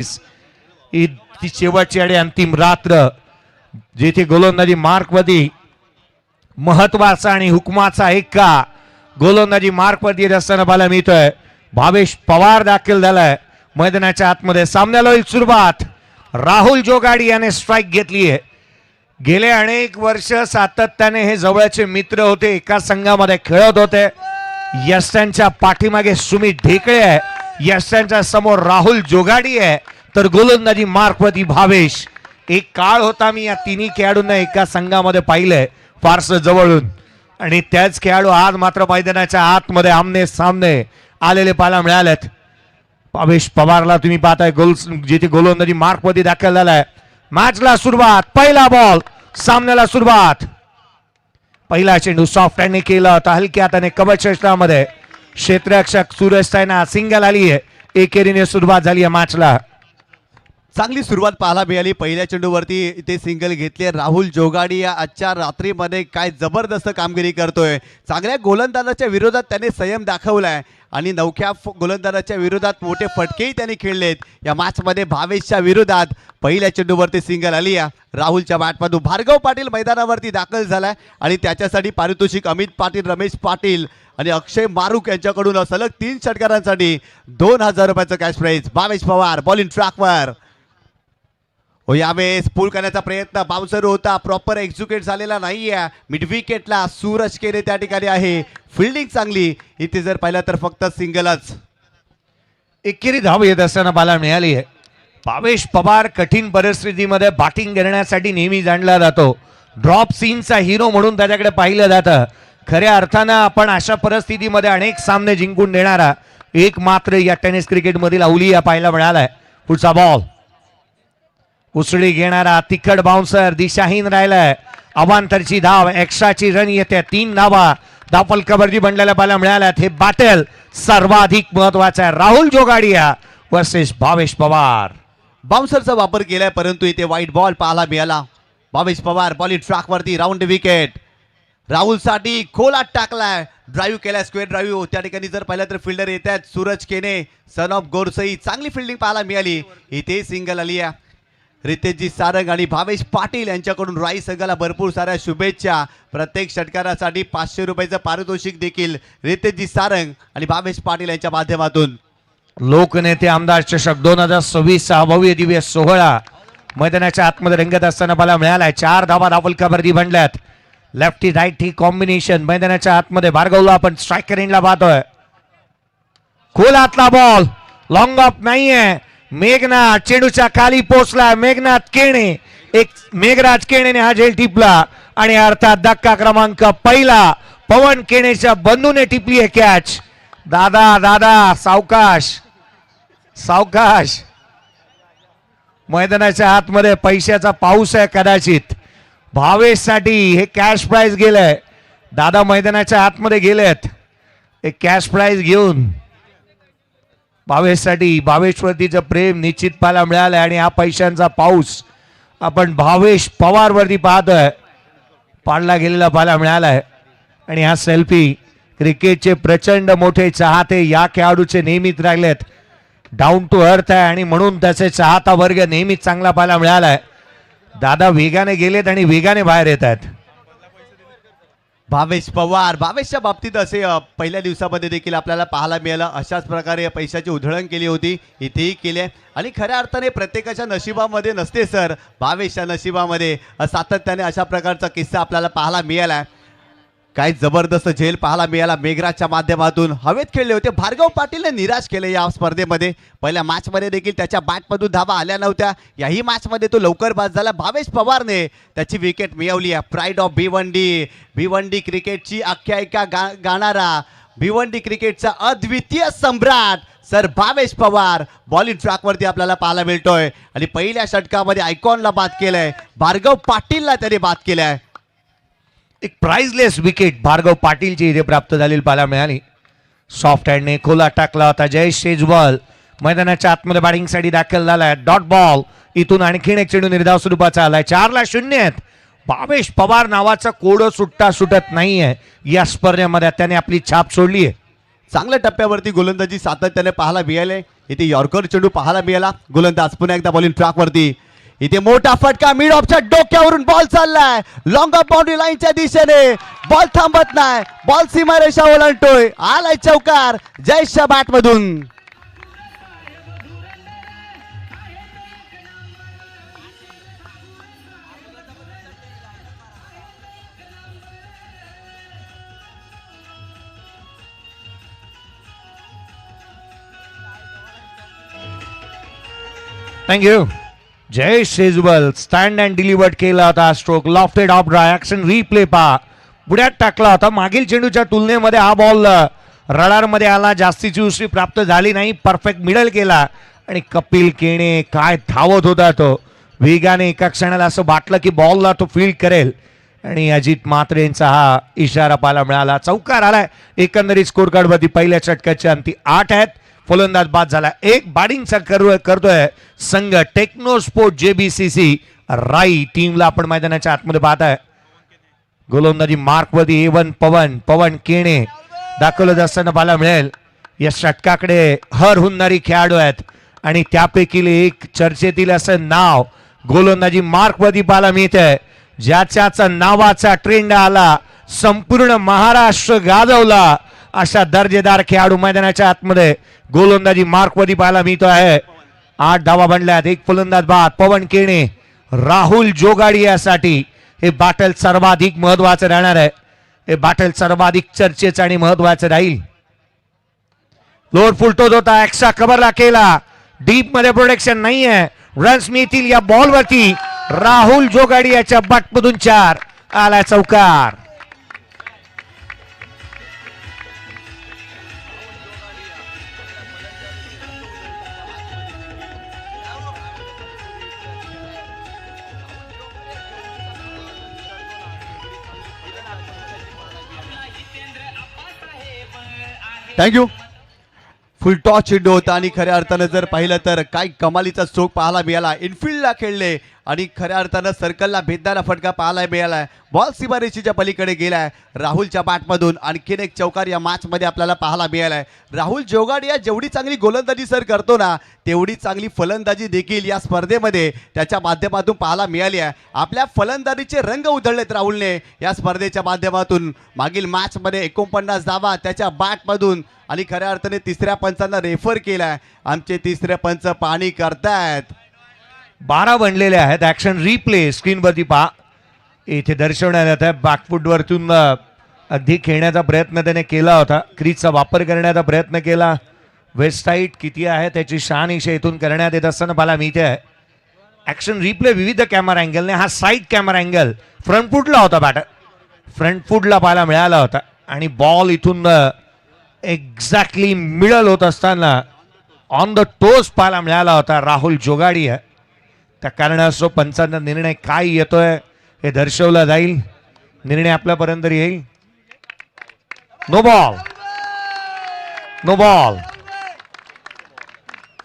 ही ती शेवटची आणि अंतिम रात्र जेथे गोलंदाजी मार्कमध्ये महत्वाचा आणि हुकमाचा एक्का गोलंदाजी मार्कमध्ये रस्त्यानं पाहायला मिळतोय. भावेश पवार दाखल झालाय मैदानाच्या आतमध्ये. सामन्याला होईल सुरुवात. राहुल जोगाडी याने स्ट्राईक घेतली आहे. गेले अनेक वर्ष सातत्याने हे जवळचे मित्र होते, एका संघामध्ये खेळत होते. यशांच्या पाठीमागे सुमित ढेकळे आहे, यशांच्या समोर राहुल जोगाडी आहे, तर गोलंदाजी मार्कवरती भावेश. एक काळ होता मी या तिन्ही खेळाडूंना एका संघामध्ये पाहिलंय फारसं जवळून, आणि त्याच खेळाडू आज मात्र मैदानाच्या आतमध्ये आमने सामने आलेले पाहायला मिळालेत. भावेश पवारला तुम्ही पाहताय जिथे गोलंदाजी मार्कमध्ये दाखल झालाय. मॅचला सुरुवात. पहिला बॉल. सामन्याला सुरुवात. पहिला चेंडू सॉफ्ट हँडने केला होता, हलक्या हाताने कवच क्षेत्रामध्ये क्षेत्ररक्षक सूरज सैना सिंगल आली आहे. एकेरीने सुरुवात झाली आहे मॅचला. चांगली सुरुवात पाहायला मिळाली. पहिल्या चेंडूवरती ते सिंगल घेतले. राहुल जोगाडी या आजच्या रात्रीमध्ये काय जबरदस्त कामगिरी करतोय. चांगल्या गोलंदाजाच्या विरोधात त्याने संयम दाखवलाय आणि नवख्या गोलंदाजाच्या विरोधात मोठे फटकेही त्यांनी खेळलेत. या मॅचमध्ये भावेशच्या विरोधात पहिल्या चेंडूवरती सिंगल आली आहे. राहुलच्या बॅटमधून भार्गव पाटील मैदानावरती दाखल झालाय आणि त्याच्यासाठी पारितोषिक अमित पाटील, रमेश पाटील आणि अक्षय मारुक यांच्याकडून सलग 3 षटकारांसाठी 2000 रुपयाचं cash prize. Bhavesh Pawar bowling ट्रॅकवर. यावेळेस पूल करण्याचा प्रयत्न बाउन्सर होता, प्रॉपर एक्झिक्यूट झालेला नाहीये. मिड विकेटला सूरज केले त्या ठिकाणी आहे. फिल्डिंग चांगली. इथे जर पाहिलं तर फक्त सिंगलच. एकेरी धाव येत असताना पाहायला मिळाली आहे. भावेश पवार कठीण परिस्थितीमध्ये बॅटिंग करण्यासाठी नेहमी जाणला जातो. ड्रॉप सीनचा हिरो म्हणून त्याच्याकडे पाहिलं जातं. खऱ्या अर्थानं आपण अशा परिस्थितीमध्ये अनेक सामने जिंकून देणारा एक मात्र या टेनिस क्रिकेटमधील अवलिया पाहायला मिळालाय. पुढचा बॉल. उसळी घेणारा तिखट बाउन्सर दिशाहीन राहिलाय. अवांतरची धाव, एक्स्ट्राची रन येते. 3 धावा धावफलकावरती बनलेल्या पाहायला मिळाल्यात. हे बॅटल सर्वाधिक महत्वाचं आहे. राहुल जोगाडिया वर्सेस भावेश पवार. बाउन्सरचा वापर केलाय परंतु इथे वाईट बॉल पाहायला मिळाला. भावेश पवार बॉलिंग ट्रॅकवरती राऊंड विकेट. राहुलसाठी खोलात टाकलाय. ड्राईव्ह केलाय, स्क्वेअर ड्राईव्ह. त्या ठिकाणी जर पाहिलं तर फिल्डर येत आहेत. सूरज केने सन ऑफ गोरसई. चांगली फिल्डिंग पाहायला मिळाली. इथे सिंगल आली आहे. रितेशजी सारंग आणि भावेश पाटील यांच्याकडून राई संघाला भरपूर साऱ्या शुभेच्छा. प्रत्येक षटकारासाठी 500 रुपयाचं पारितोषिक देखील रितेशजी सारंग आणि भावेश पाटील यांच्या माध्यमातून. लोकनेते आमदार चषक 2026 चा भव्य दिव्य सोहळा मैदानाच्या आतमध्ये रंगत असताना पाहायला मिळालाय. 4 धावा धावफलकावरती बनल्यात. लेफ्टी राईट कॉम्बिनेशन मैदानाच्या आतमध्ये. भार्गवला आपण स्ट्रायकर एंडला पाहतोय. खोलातला बॉल लॉंग ऑफ नाहीये. मेघनाथ चेंडूच्या खाली पोचला. मेघनाथ केणे, एक मेघराज केणेने हा झेल टिपला आणि अर्थात धक्का क्रमांक पहिला पवन केणेच्या बंधूने टिपली आहे कॅच. दादा दादा सावकाश सावकाश. मैदानाच्या आतमध्ये पैशाचा पाऊस आहे कदाचित. भावेशसाठी हे कॅश प्राइज गेलंय. दादा मैदानाच्या आतमध्ये गेलेत एक कॅश प्राइज घेऊन. भावेशसाठी भावेशवरतीचं प्रेम निश्चित पाहायला मिळालंय आणि हा पैशांचा पाऊस आपण भावेश पवार वरती पाहतोय पाडला गेलेला पाहायला मिळालाय. आणि हा सेल्फी क्रिकेटचे प्रचंड मोठे चाहते या खेळाडूचे नेहमीच राहिलेत. डाऊन टू अर्थ आहे आणि म्हणून त्याचे चाहता वर्ग नेहमीच चांगला पाहायला मिळालाय. दादा वेगाने गेलेत आणि वेगाने बाहेर येत आहेत. भावेश पवार. भावेशच्या बाबतीत असे पहिल्या दिवसामध्ये देखील आपल्याला पाहायला मिळालं. अशाच प्रकारे पैशाची उधळण केली होती, इथेही केली आणि खऱ्या अर्थाने प्रत्येकाच्या नशिबामध्ये नसते सर. भावेशच्या नशिबामध्ये सातत्याने अशा प्रकारचा किस्सा आपल्याला पाहायला मिळाला. काय जबरदस्त झेल पाहायला मिळाला. मेघराजच्या माध्यमातून हवेत खेळले होते. भार्गव पाटीलने निराश केले या स्पर्धेमध्ये. पहिल्या मॅचमध्ये देखील त्याच्या बॅटमधून धावा आल्या नव्हत्या. याही मॅचमध्ये तो लवकर बाद झाला. भावेश पवारने त्याची विकेट मिळवली आहे. प्राईड ऑफ भिवंडी क्रिकेटची आख्यायिका गाणारा, भिवंडी क्रिकेटचा अद्वितीय सम्राट सर भावेश पवार बॉलिंग ट्रॅकवरती आपल्याला पाहायला मिळतोय. आणि पहिल्या षटकामध्ये आयकॉनला बाद केलंय. भार्गव पाटीलला त्याने बाद केलंय. एक प्राइजलेस विकेट भार्गव पाटीलची इथे प्राप्त झालेली पाहायला मिळाली. सॉफ्ट हँडने खोला टाकला होता. जयेश शेजवाल मैदानाच्या आतमध्ये बॅटिंगसाठी दाखल झालाय. Dot ball. इथून आणखीन एक चेंडू निर्धाव स्वरूपाचा आलाय. 4-0. भावेश पवार नावाचा कोड सुटत नाहीये या स्पर्धेमध्ये. त्याने आपली छाप सोडली आहे. चांगल्या टप्प्यावरती गोलंदाजी सातत्याने पाहायला मिळाले. इथे यॉर्कर चेंडू पाहायला मिळाला. गोलंदाज पुन्हा एकदा बॉलिंग ट्रॅकवरती. इथे मोठा फटका, मिड ऑफच्या डोक्यावरून बॉल चाललाय लॉंग ऑफ बाउंड्री लाईनच्या दिशेने. बॉल थांबत नाही, बॉल सीमारेषा ओलांडतोय. आलाय चौकार जयेशच्या बॅट मधून. Thank you. Jayesh Shejwal stand and delivered केला होता stroke. Lofted off drive action replay पहा. बुड्यात टाकला होता. मागील चेंडूच्या तुलनेमध्ये हा बॉल रडारमध्ये आला. जास्तीची उसळी प्राप्त झाली नाही. परफेक्ट मिडल केला आणि कपिल केणे काय धावत होता तो वेगाने. एका क्षणाला असं वाटलं की बॉलला तो फील्ड करेल आणि अजित म्हात्रेंचा हा इशारा पाहायला मिळाला. चौकार आलाय. एकंदरीत स्कोर कार्डवरती पहिल्या षटकाची अंती 8 आहेत. फलंदाज बाद झाला. एक बॅटिंगचा करतोय संघ टेक्नो स्पोर्ट JBCC राई टीमला आपण मैदानाच्या आतमध्ये पाहताय. गोलंदाजी मार्कवरती A1 पवन केणे दाखवलं असताना पाहायला मिळेल. या षटकाकडे हर हुनणारी खेळाडू आहेत आणि त्यापैकी एक चर्चेतील असं नाव गोलंदाजी मार्कवरती पाहायला मिळतंय. ज्याच्या नावाचा ट्रेंड आला संपूर्ण महाराष्ट्र गाजवला अशा दर्जेदार खेळाडू मैदानाच्या आतमध्ये गोलंदाजी मार्कवरती पाहायला मिळतो आहे. 8 धावा बनल्यात. एक फलंदाज बाद. पवन केणे राहुल जोगाडियासाठी हे बॅटल सर्वाधिक महत्वाचं राहणार आहे. हे बॅटल सर्वाधिक चर्चेचं आणि महत्वाचं राहील. लोअर फुलटोच होता. एक्स्ट्रा कव्हरला केला. डीप मध्ये प्रोटेक्शन नाहीये. रन्स मिळतील या बॉलवरती. राहुल जोगाडियाच्या बॅटमधून 4 आला चौकार. थँक्यू. फुल टॉस चेंडू होता आणि खऱ्या अर्थानं जर पाहिलं तर काय कमालीचा स्ट्रोक पाहायला मिळाला. इनफिल्डला खेळले आणि खऱ्या अर्थानं सर्कलला भेदणारा फटका पाहायला मिळालाय. बॉल सीमारेषेच्या पलीकडे गेलाय राहुलच्या बॅटमधून. आणखीन एक चौकार या मॅचमध्ये आपल्याला पाहायला मिळालाय. राहुल जोगाडिया जेवढी चांगली गोलंदाजी सर करतो ना तेवढी चांगली फलंदाजी देखील या स्पर्धेमध्ये त्याच्या माध्यमातून पाहायला मिळाली आहे. आपल्या फलंदाजीचे रंग उधळलेत राहुलने या स्पर्धेच्या माध्यमातून. मागील मॅचमध्ये 49 धावा त्याच्या बॅटमधून आणि खऱ्या अर्थाने तिसऱ्या पंचांना रेफर केलाय. आमचे तिसरे पंच पाहणी करतायत. 12 बनलेले आहेत. ऍक्शन रिप्ले स्क्रीनवरती पहा. इथे दर्शवण्यात येत आहे बॅकफूट वरतून अगदी खेळण्याचा प्रयत्न त्याने केला होता. क्रीजचा वापर करण्याचा प्रयत्न केला. वेस्ट साईड किती आहे त्याची शहानिशा इथून करण्यात येत असताना मला मिळते आहे. ऍक्शन रिप्ले विविध कॅमेरा अँगलने. हा साईड कॅमेरा अँगल फ्रंट फूटला होता. बॅटर फ्रंट फूटला पाहायला मिळाला होता आणि बॉल इथून एक्झॅक्टली मिडल होत असताना ऑन द टोस पाहायला मिळाला होता राहुल जोगाडिया. त्या कारणास्तव पंचांचा निर्णय काय येतोय हे दर्शवलं जाईल. निर्णय आपल्यापर्यंत येईल. नो बॉल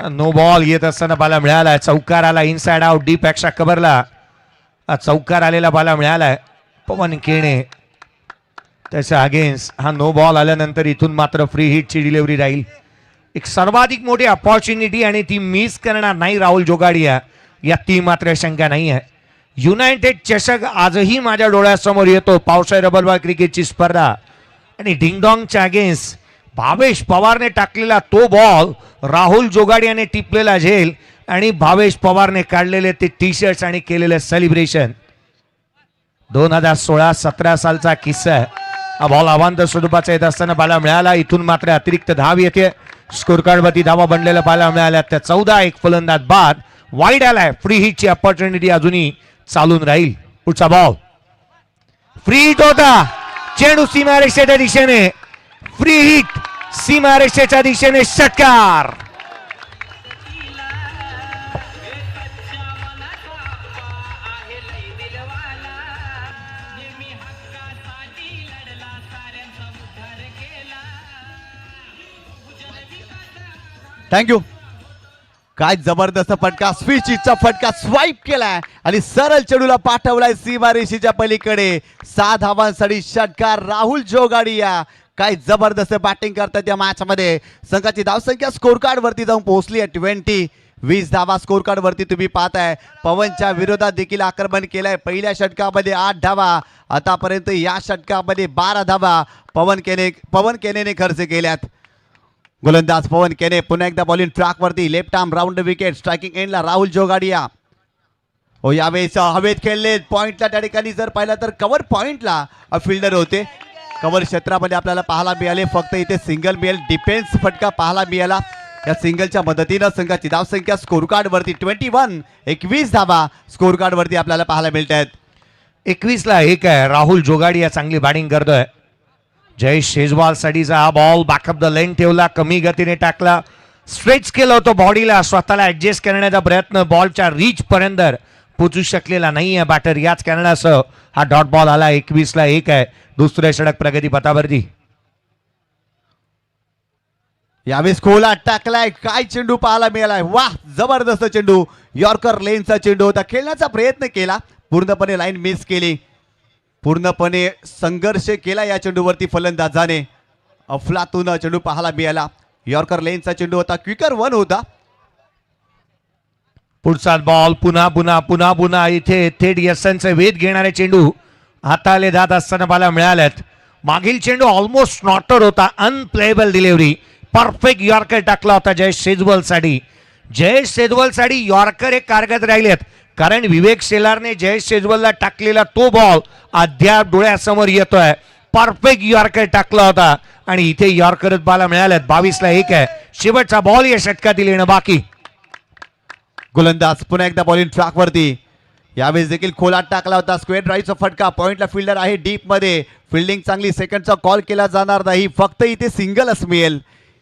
नो बॉल येत असताना पाहायला मिळाला. चौकार आला. इनसाइड आउट डीप एक्स्ट्रा कव्हरला चौकार आलेला पाहायला मिळालाय. पवन केणे त्याच्या अगेन्स्ट हा नो बॉल आल्यानंतर इथून मात्र फ्री हिटची डिलिव्हरी राहील. एक सर्वाधिक मोठी अपॉर्च्युनिटी आणि ती मिस करणार नाही राहुल जोगाडिया यात ती मात्र शंका नाही आहे. युनायटेड चषक आजही माझ्या डोळ्यासमोर येतो. पावसाळी रबर बॉल क्रिकेटची स्पर्धा आणि डिंगडॉंगच्या अगेन्स्ट भावेश पवारने टाकलेला तो बॉल राहुल जोगाडियाने टिपलेला झेल आणि भावेश पवारने काढलेले ते टी शर्ट्स आणि केलेले सेलिब्रेशन. 2016-17 सालचा किस्सा आहे. हा बॉल अवांतर स्वरूपाचा येत असताना पाहायला मिळाला. इथून मात्र अतिरिक्त धाव येते. स्कोर कार्डवरती धावा बनलेल्या पाहायला मिळाल्या. त्या 14. एक फलंदाज बाद. वाईड आलाय. फ्री हिटची अपॉर्च्युनिटी अजूनही चालून राहील. पुढचा बॉल फ्री हिट होता. चेंडू सीमारेषेच्या दिशेने. फ्री हिट सीमारेषेच्या दिशेने. षटकार. थँक्यू. काय जबरदस्त फटका. स्विचचा फटका स्वाईप केलाय आणि सरळ चेंडूला पाठवलाय सीमारेषेच्या पलीकडे. 6 धावांसाठी षटकार राहुल जोगाडिया. काय जबरदस्त बॅटिंग करतात या मॅच मध्ये. संघाची धावसंख्या स्कोर कार्ड वरती जाऊन पोहोचली आहे 20 धावा स्कोर कार्ड वरती तुम्ही पाहताय. पवनच्या विरोधात देखील आक्रमण केलंय. पहिल्या षटकामध्ये 8 धावा, आतापर्यंत या षटकामध्ये 12 धावा पवन केनेने खर्च केल्यात. गोलंदाज पवन केने पुन्हा एकदा बॉलिंग ट्रॅक वरती. Left arm round wicket. Striking एंडला राहुल जोगाडिया. हो यावेळेस हवेत खेळले. पॉइंटला त्या ठिकाणी जर पाहिलं तर कव्हर पॉइंटला फिल्डर होते. कव्हर क्षेत्रामध्ये आपल्याला पाहायला मिळाले. फक्त इथे सिंगल मिळेल. डिफेन्स फटका पाहायला मिळाला. या सिंगलच्या मदतीनं संघाची धावसंख्या स्कोर कार्ड वरती 21 धावा स्कोर कार्ड वरती आपल्याला पाहायला मिळत आहेत. 21ला 1 आहे. राहुल जोगाडिया चांगली बॅटिंग करतोय. जयेश शेजवाल साठीचा हा बॉल बॅकअप द लेन ठेवला. कमी गतीने टाकला. स्ट्रेच केलं होतं बॉडीला. स्वतःला ऍडजस्ट करण्याचा प्रयत्न. बॉलच्या रीच पर्यंत पोचू शकलेला नाहीये बॅटर. याच कारणासह हा डॉट बॉल आला. 21ला 1 आहे. दुसऱ्या षटक प्रगती पथावरती. यावेळेस खोला टाकलाय. काय चेंडू पाहायला मिळालाय. वाह जबरदस्त चेंडू. यॉर्कर लेनचा चेंडू होता. खेळण्याचा प्रयत्न केला. पूर्णपणे लाईन मिस केली. पूर्णपणे संघर्ष केला या चेंडूवरती फलंदाजाने. अफलातून चेंडू पाहायला मिळाला. यॉर्कर लेनचा चेंडू होता. क्विकर 1 होता. पुढचा बॉल पुन्हा इथे थेट यशांचे वेध घेणारे चेंडू हाताले जात असताना पाहायला मिळालेत. मागील चेंडू ऑलमोस्ट नॉटर होता. Unplayable delivery. परफेक्ट यॉर्कर टाकला होता जयेश शेजवल साठी यॉर्कर एक कारगत राहिलेत. कारण विवेक शेलारने जयेश शेजवलला टाकलेला तो बॉल अद्याप डोळ्यासमोर येतोय. परफेक्ट यॉर्कर टाकला होता आणि इथे यॉर्करच पाहायला मिळालेत. 22ला 1 आहे. शेवटचा बॉल या षटकातील येणं बाकी. गोलंदाज पुन्हा एकदा बॉलिंग ट्रॅक वरती. यावेळेस देखील खोलात टाकला होता. स्क्वेअर ड्राईव्हचा फटका. पॉइंटला फिल्डर आहे डीप मध्ये. फिल्डिंग चांगली. सेकंडचा कॉल केला जाणार नाही. फक्त इथे सिंगलच मिळेल.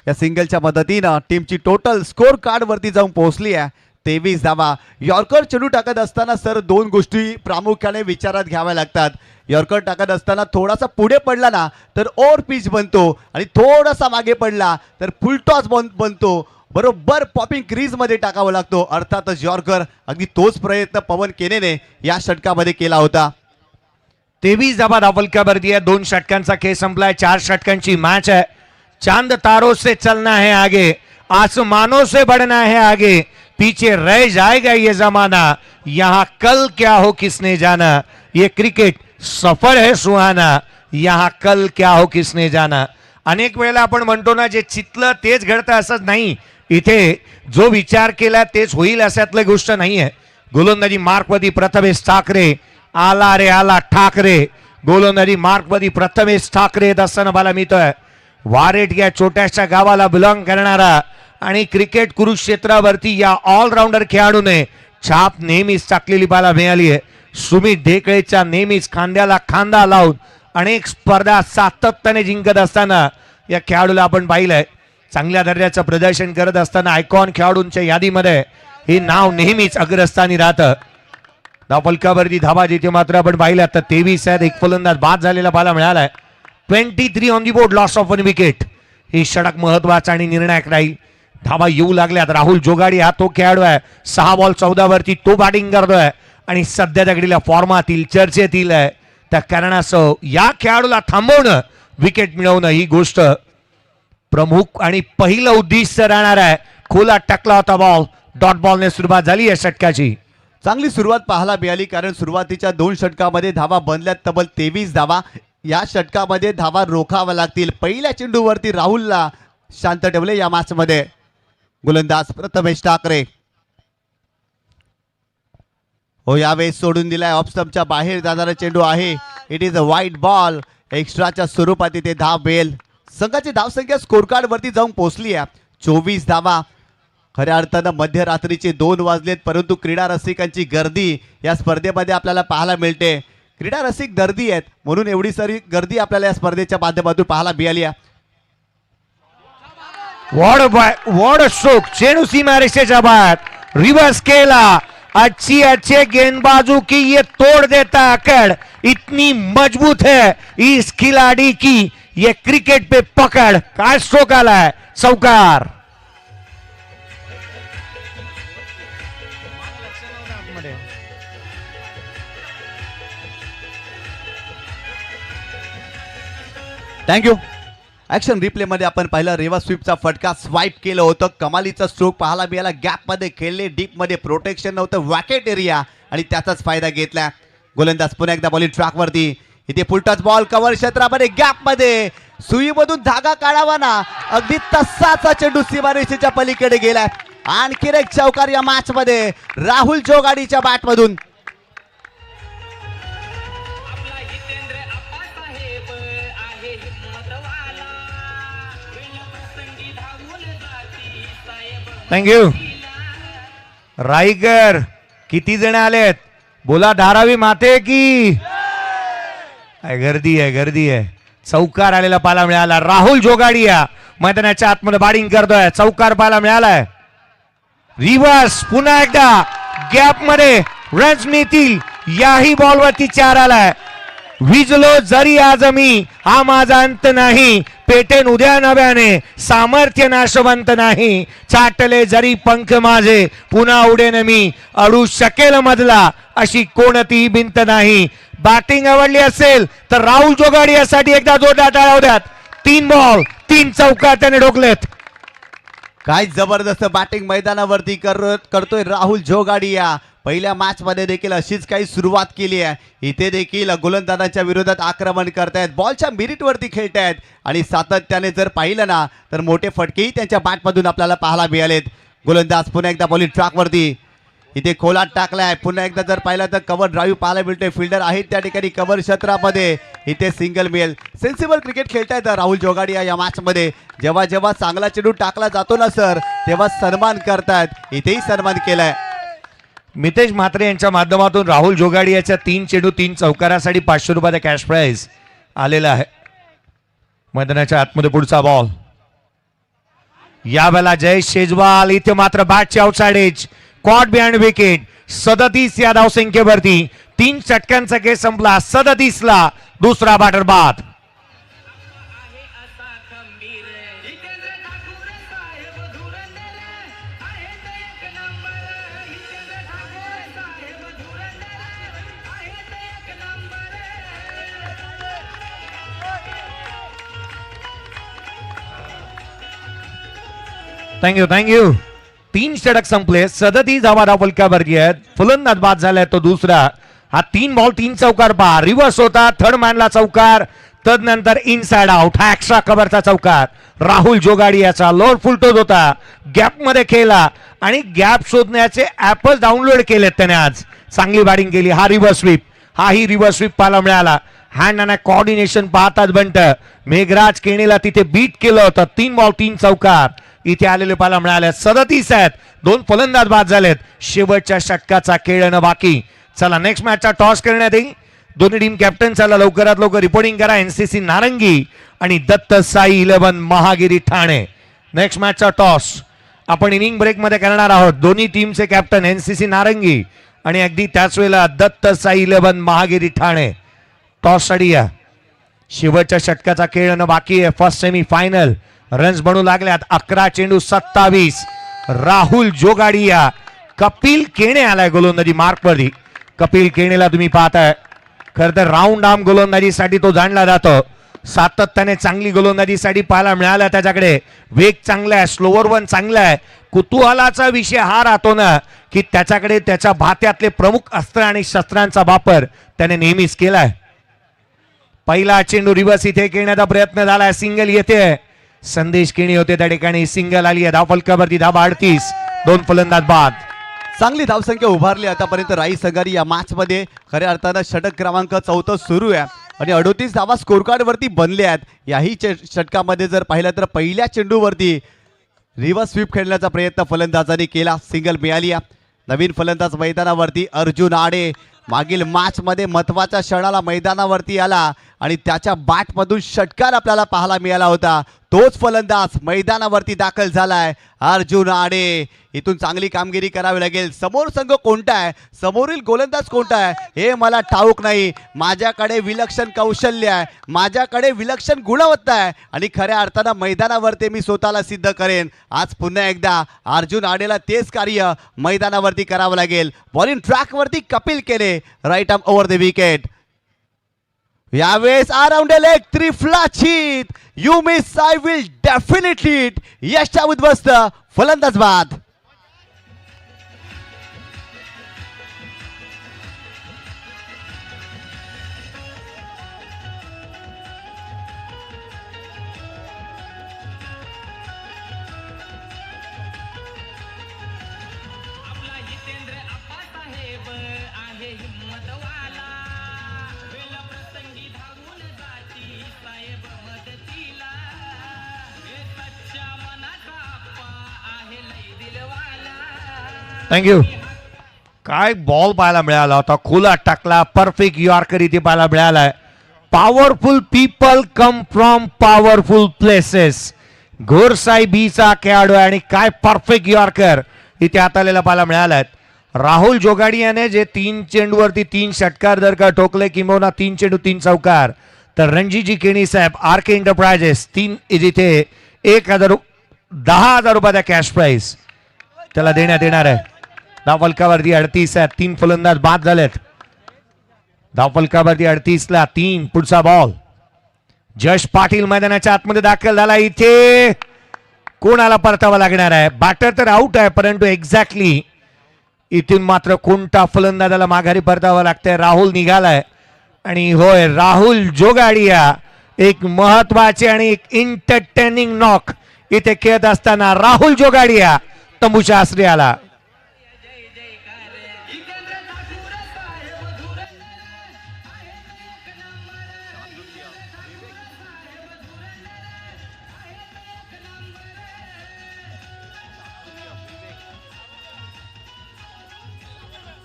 या सिंगलच्या मदतीनं टीमची टोटल स्कोर कार्ड वरती जाऊन पोहोचली आहे 23 धावा. यॉर्कर चेंडू टाकत असताना सर 2 गोष्टी प्रामुख्याने विचारात घ्याव्या लागतात. यॉर्कर टाकत असताना थोडासा पुढे पडला ना तर ओव्हर पिच बनतो आणि थोडासा मागे पडला तर फुल टॉस बनतो. बरोबर पॉपिंग क्रीज मध्ये टाकावा लागतो. अर्थातच यॉर्कर. अगदी तोच प्रयत्न पवन केनेने या षटकामध्ये केला होता. 23 धावा धावफलकावरती आहे. 2 षटकांचा खेळ संपलाय. 4 षटकांची मॅच आहे. चांद तारों से चलना है आगे, आसमानों से बढ़ना है आगे, पीछे रह जाएगा ये जमाना, यहाँ कल क्या हो किसने जाना, ये क्रिकेट सफर है सुहाना, यहाँ कल क्या हो किसने जाना. अनेक वेळेला आपण म्हणतो ना जे चितलं तेच घडतं असंच नाही. इथे जो विचार केला तेच होईल अशातली गोष्ट नाहीये. गोलंदाजी मार्कवरती प्रथमेश ठाकरे. आला रे आला ठाकरे. गोलंदाजी मार्कवरती प्रथमेश ठाकरे येत असताना मला मिळतोय. वारेट या छोट्याशा गावाला बिलॉंग करणारा आणि क्रिकेट कुरुक्षेत्रावरती या ऑलराऊंडर खेळाडूने छाप नेहमीच टाकलेली पाहायला मिळाली आहे. सुमित ढेकळेच्या नेहमीच खांद्याला खांदा लावून अनेक स्पर्धा सातत्याने जिंकत असताना या खेळाडूला आपण पाहिलंय. चांगल्या दर्जाचं प्रदर्शन करत असताना आयकॉन खेळाडूंच्या यादीमध्ये हे नाव नेहमीच अग्रस्थानी राहतं. धावफलकावरती धावा जिथे मात्र आपण पाहिल्या तर 23 आहेत. एक फलंदाज बाद झालेला पाहायला मिळालाय. 23 on the board. Loss of 1 wicket. हे षटक महत्वाचा आणि निर्णायक राहील. धावा येऊ लागल्यात. राहुल जोगाडी हा तो खेळाडू आहे. 6 बॉल 14 वरती तो बॅटिंग करतोय आणि सध्या त्या फॉर्मातील चर्चेतील आहे. त्या कारणासह या खेळाडूला थांबवणं, विकेट मिळवणं ही गोष्ट प्रमुख आणि पहिलं उद्दिष्ट राहणार आहे. खोला टाकला होता बॉल. डॉट बॉलने सुरुवात झाली या षटकाची. चांगली सुरुवात पाहायला मिळाली कारण सुरुवातीच्या 2 षटकामध्ये धावा बनल्यात तब्बल 23 धावा. या षटकामध्ये धावा रोखाव्या लागतील. पहिल्या चेंडूवरती राहुलला शांत ठेवले या मॅच मध्ये. गोलंदाज प्रथमेश ठाकरे. हो यावेळेस सोडून दिलाय. ऑफ स्टंपच्या बाहेर जाणारा चेंडू आहे. इट इज अ वाईट बॉल. एक्स्ट्राच्या स्वरूपात इथे धाव बेल. संघाची धावसंख्या स्कोर कार्ड वरती जाऊन पोहोचली आहे 24 धावा. खऱ्या अर्थानं मध्यरात्रीचे 2 वाजलेत परंतु क्रीडा रसिकांची गर्दी या स्पर्धेमध्ये आपल्याला पाहायला मिळते. क्रीडा रसिक गर्दी आहेत म्हणून एवढी सारी गर्दी आपल्याला या स्पर्धेच्या माध्यमातून पाहायला मिळाली आहे. वॉड स्ट्रोक. चेंडू सीमा रेषेच्या बाहेर रिवर्स केला. अच्छे गेंदबाजों की ये तोड़ देता अकड़. इतनी मजबूत है इस खिलाड़ी की ये क्रिकेट पे पकड़. काय स्ट्रोक आलाय. चौकार. थँक्यू. ऍक्शन रिप्ले मध्ये आपण पाहिलं रेवा स्वीपचा फटका स्वाईप केलं होतं, कमालीचा स्ट्रोक पाहायला मिळाला, गॅप मध्ये खेळले, डीप मध्ये प्रोटेक्शन नव्हतं, वॅकेट एरिया आणि त्याचाच फायदा घेतला गोलंदाज. पुन्हा एकदा बॉलिंग ट्रॅक वरती, इथे फुलटच बॉल कव्हर क्षेत्रामध्ये गॅप मध्ये सुईमधून धागा काढावा ना, अगदी तसाचा चेंडू सीमारेषेच्या पलीकडे गेलाय. आणखी एक चौकार या मॅच मध्ये राहुल जोगाडीच्या बॅट मधून. थँक्यू. राईकर किती जण आलेत बोला, धारावी माते की गर्दी आहे, गर्दी आहे. चौकार आलेला पाहायला मिळाला. राहुल जोगाडिया मैदानाच्या आतमध्ये बॅटिंग करतोय, चौकार पाहायला मिळालाय. रिव्हर्स पुन्हा एकदा गॅप मध्ये रन्स मिळतील, याही बॉलवरती 4 आलाय. विजलो जरी आज मी, हा माझा अंत नाही, पेटेन उद्या नव्याने, सामर्थ्य नाशवंत नाही, चाटले जरी पंख माझे, पुन्हा उडेन मी, अडू शकेल मधला अशी कोणतीही भिंत नाही. बॅटिंग आवडली असेल तर राहुल जोगाडियासाठी एकदा जोरदार टाळ्या द्यात. 3 बॉल 3 चौकार त्याने ठोकलेत. काय जबरदस्त बॅटिंग मैदानावरती करतोय राहुल जोगाडिया. पहिल्या मॅच मध्ये देखील अशीच काही सुरुवात केली आहे. इथे देखील गोलंदाजांच्या विरोधात आक्रमण करतायत, बॉलच्या मिरिटवरती खेळतायत आणि सातत्याने जर पाहिलं ना तर मोठे फटकेही त्यांच्या बॅटमधून आपल्याला पाहायला मिळालेत. गोलंदाज पुन्हा एकदा बॉलिंग ट्रॅकवरती, इथे खोलात टाकलाय. पुन्हा एकदा जर पाहिलं तर कव्हर ड्राईव्ह पाहायला मिळतोय, फिल्डर आहेत त्या ठिकाणी कव्हर क्षेत्रामध्ये. इथे सिंगल मिळेल. सेन्सिबल क्रिकेट खेळतायत राहुल जोगाडिया या मॅच मध्ये. जेव्हा जेव्हा चांगला चेंडू टाकला जातो ना सर, तेव्हा सन्मान करतायत. इथेही सन्मान केलाय. मितेश म्हात्रे यांच्या माध्यमातून राहुल जोगाडियाच्या 3 चेंडू 3 चौकारासाठी 500 रुपयाचा कॅश प्राइज आलेला आहे. मैदानाच्या आतमध्ये पुढचा बॉल, यावेळेला जय शेजवाल. इथे मात्र बॅटची outside edge, caught behind wicket. 37 या धावसंख्येवरती 3 षटकांचा खेळ संपला. 37 ला दुसरा बॅटर बाद. Thank you thank you. 3 षटक संपले, 37 धावा फलकावरती आहेत. फलंदाज बाद झालाय तो दुसरा. हा 3 बॉल 3 चौकार पहा. रिव्हर्स होता, थर्ड मॅनला चौकार, तदनंतर इनसाइड आउट, हा एक्स्ट्रा कव्हरचा चौकार. राहुल जोगाडियाचा लोअर फुलटोज होता, गॅप मध्ये खेळला आणि गॅप शोधण्याचे ऍपच डाउनलोड केलेत त्याने. आज चांगली बॅटिंग केली. हा रिव्हर्स स्वीप, हाही रिव्हर्स स्वीप पाहायला मिळाला. हँड आणि कॉर्डिनेशन पाहताच बंट मेघराज केणीला तिथे बीट केलं होतं. 3 बॉल 3 चौकार इथे आलेले पाहायला मिळाले. 37 आहेत, 2 फलंदाज बाद झालेत. शेवटच्या षटकाचा खेळणं बाकी. चला नेक्स्ट मॅचचा टॉस करण्यात येईल. दोन्ही टीम कॅप्टन चला लवकरात लवकर रिपोर्टिंग करा. एनसीसी नारंगी आणि दत्त साई 11 महागिरी ठाणे. नेक्स्ट मॅचचा टॉस आपण इनिंग ब्रेक मध्ये करणार आहोत. दोन्ही टीमचे कॅप्टन एनसीसी नारंगी आणि अगदी त्याच वेळेला दत्त साई 11 महागिरी ठाणे. टॉस साठी या. शेवटच्या षटकाचा खेळणं बाकी आहे. फर्स्ट सेमी फायनल रन्स बनू लागल्यात. 11 चेंडू 27. राहुल जोगाडिया. कपिल केणे आलाय गोलंदाजी मार्कवरती. कपिल केणेला तुम्ही पाहताय, खर तर राऊंड आर्म गोलंदाजीसाठी तो जाणला जातो. सातत्याने चांगली गोलंदाजीसाठी पाहायला मिळाला त्याच्याकडे. वेग चांगला आहे, स्लोवर वन चांगला आहे. कुतूहलाचा विषय हा राहतो ना की त्याच्याकडे त्याच्या भात्यातले प्रमुख अस्त्र आणि शस्त्रांचा वापर त्याने नेहमीच केलाय. पहिला चेंडू रिव्हर्स इथे खेळण्याचा प्रयत्न झालाय. सिंगल येते. संदेश केणी होते त्या ठिकाणी. सिंगल आली आहे. धावफलकावरती धावा 38. 2 फलंदाज बाद. चांगली धावसंख्या उभारली आतापर्यंत राई संघारी या मॅच मध्ये. खऱ्या अर्थानं षटक क्रमांक 4 सुरू आहे आणि 38 धावा स्कोर कार्ड वरती बनले आहेत. याही षटकामध्ये जर पाहिलं तर पहिल्या चेंडूवरती रिव्हर्स स्वीप खेळण्याचा प्रयत्न फलंदाजांनी केला. सिंगल मिळाली. नवीन फलंदाज मैदानावरती अर्जुन आडे. मागील मॅच मध्ये महत्वाच्या क्षणाला मैदानावरती आला आणि त्याच्या बॅटमधून षटकार आपल्याला पाहायला मिळाला होता. तोच फलंदाज मैदानावरती दाखल झालाय अर्जुन आडे. इथून चांगली कामगिरी करावी लागेल. समोर संघ कोणता आहे, समोरील गोलंदाज कोणता आहे हे मला ठाऊक नाही. माझ्याकडे विलक्षण कौशल्य आहे, माझ्याकडे विलक्षण गुणवत्ता आहे आणि खऱ्या अर्थानं मैदानावरती मी स्वतःला सिद्ध करेन. आज पुन्हा एकदा अर्जुन आडेला तेच कार्य मैदानावरती करावं लागेल. बॉलिंग ट्रॅकवरती कपिल केले. Right arm over the wicket. यावेळेस अराउंड लेग त्रिफलाचीत you miss I will definitely यशच्या उद्ध्वस्त फलंदाज बाद. थँक्यू. काय बॉल पाहायला मिळाला होता, खुला टाकला, परफेक्ट यॉर्कर इथे पाहायला मिळालाय. Powerful people come from powerful places. घोरसाहेबीचा खेळाडू आहे आणि काय परफेक्ट यॉर्कर इथे हाताळलेला पाहायला मिळालाय. राहुल जोगाडियाने जे 3 चेंडूवरती 3 षटकार जर का ठोकले किंवा 3 चेंडू 3 चौकार, तर रणजीजी केणी साहेब RK एंटरप्राइजेस 3 इथे 10,000 रुपयाचा कॅश प्राइज त्याला देण्यात येणार आहे. धावफलकावरती 38 आहेत. 3 फलंदाज बाद झालेत. धावफलकावरती 38 ला 3. पुढचा बॉल. जश पाटील मैदानाच्या आतमध्ये दाखल झाला. इथे कोणाला परतावा लागणार आहे. बॅटर तर आउट आहे, परंतु एक्झॅक्टली इथून मात्र कोणता फलंदाजाला माघारी परतावा लागतंय. राहुल निघालाय आणि होय, राहुल जोगाडिया एक महत्वाचे आणि एक एंटरटेनिंग नॉक इथे खेळत असताना राहुल जोगाडिया तंबूच्या आसरी आला.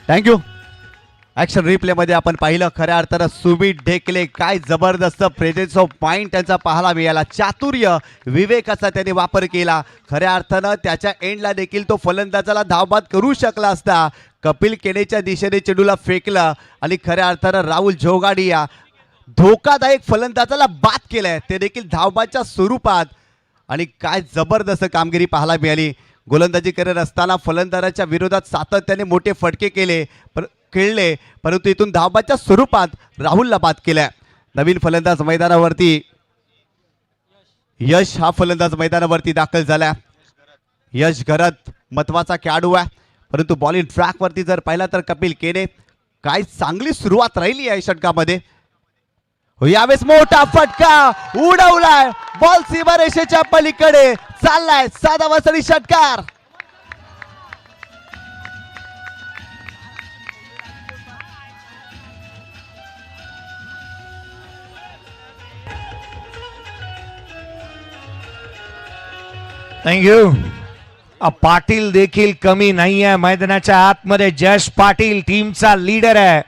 थँक्यू. ऍक्शन रिप्ले मध्ये आपण पाहिलं, खऱ्या अर्थानं सुमित ढेकले काय जबरदस्त प्रेझेन्स ऑफ माइंड त्यांचा पाहायला मिळाला. चातुर्य विवेकाचा त्याने वापर केला. खऱ्या अर्थानं त्याच्या एंडला देखील तो फलंदाजाला धावबाद करू शकला असता. कपिल केनेच्या दिशेने चेंडूला फेकला आणि खऱ्या अर्थानं राहुल जोगाडिया धोकादायक फलंदाजाला बाद केलंय, ते देखील धावबादच्या स्वरूपात. आणि काय जबरदस्त कामगिरी पाहायला मिळाली. गोलंदाजी करत असताना फलंदाजाच्या विरोधात सातत्याने मोठे फटके खेळले, परंतु इथून धावबादच्या स्वरूपात राहुलला बाद केलाय. नवीन फलंदाज मैदानावरती यश हा फलंदाज मैदानावरती दाखल झाला. यश घरात महत्वाचा खेळाडू आहे, परंतु बॉलिंग ट्रॅकवरती जर पाहिला तर कपिल केने काय चांगली सुरुवात राहिली आहे षटकामध्ये. यावेळेस मोठा फटका उडवलाय, बॉल सीमारेषेच्या पलीकडे चाललाय. 7वा सरी षटकार. थँक्यू. पाटील देखील कमी नाही आहे मैदानाच्या आतमध्ये. जश पाटील टीमचा लीडर आहे,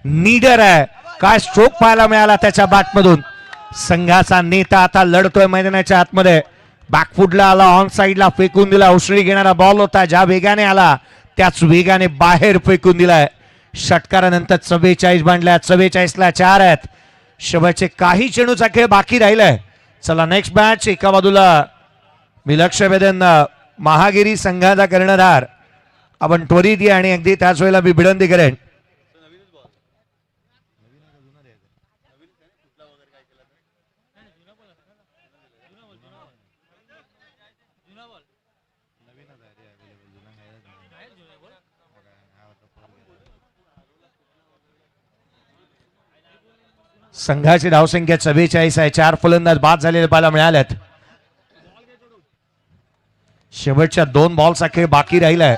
नीडर आहे. काय स्ट्रोक पाहायला मिळाला त्याच्या बॅटमधून. संघाचा नेता आता लढतोय मैदानाच्या आतमध्ये. बॅकफुटला आला, ऑन साईडला फेकून दिला. उसळी घेणारा बॉल होता, ज्या वेगाने आला त्याच वेगाने बाहेर फेकून दिलाय. षटकारानंतर 44 बांधल्या. 44 ला 4 आहेत. शेवटचे काही चेंडूचा खेळ बाकी राहिलाय. चला नेक्स्ट मॅच. एका बाजूला मी लक्ष वेधन महागिरी संघाचा कर्णधार आपण त्वरित या आणि अगदी त्याच वेळेला मी विनंती करेन संघाची धावसंख्या 44 आहे. 4 फलंदाज बाद झालेले पाहायला मिळालेत. शेवटच्या 2 बॉलचा खेळ बाकी राहिलाय.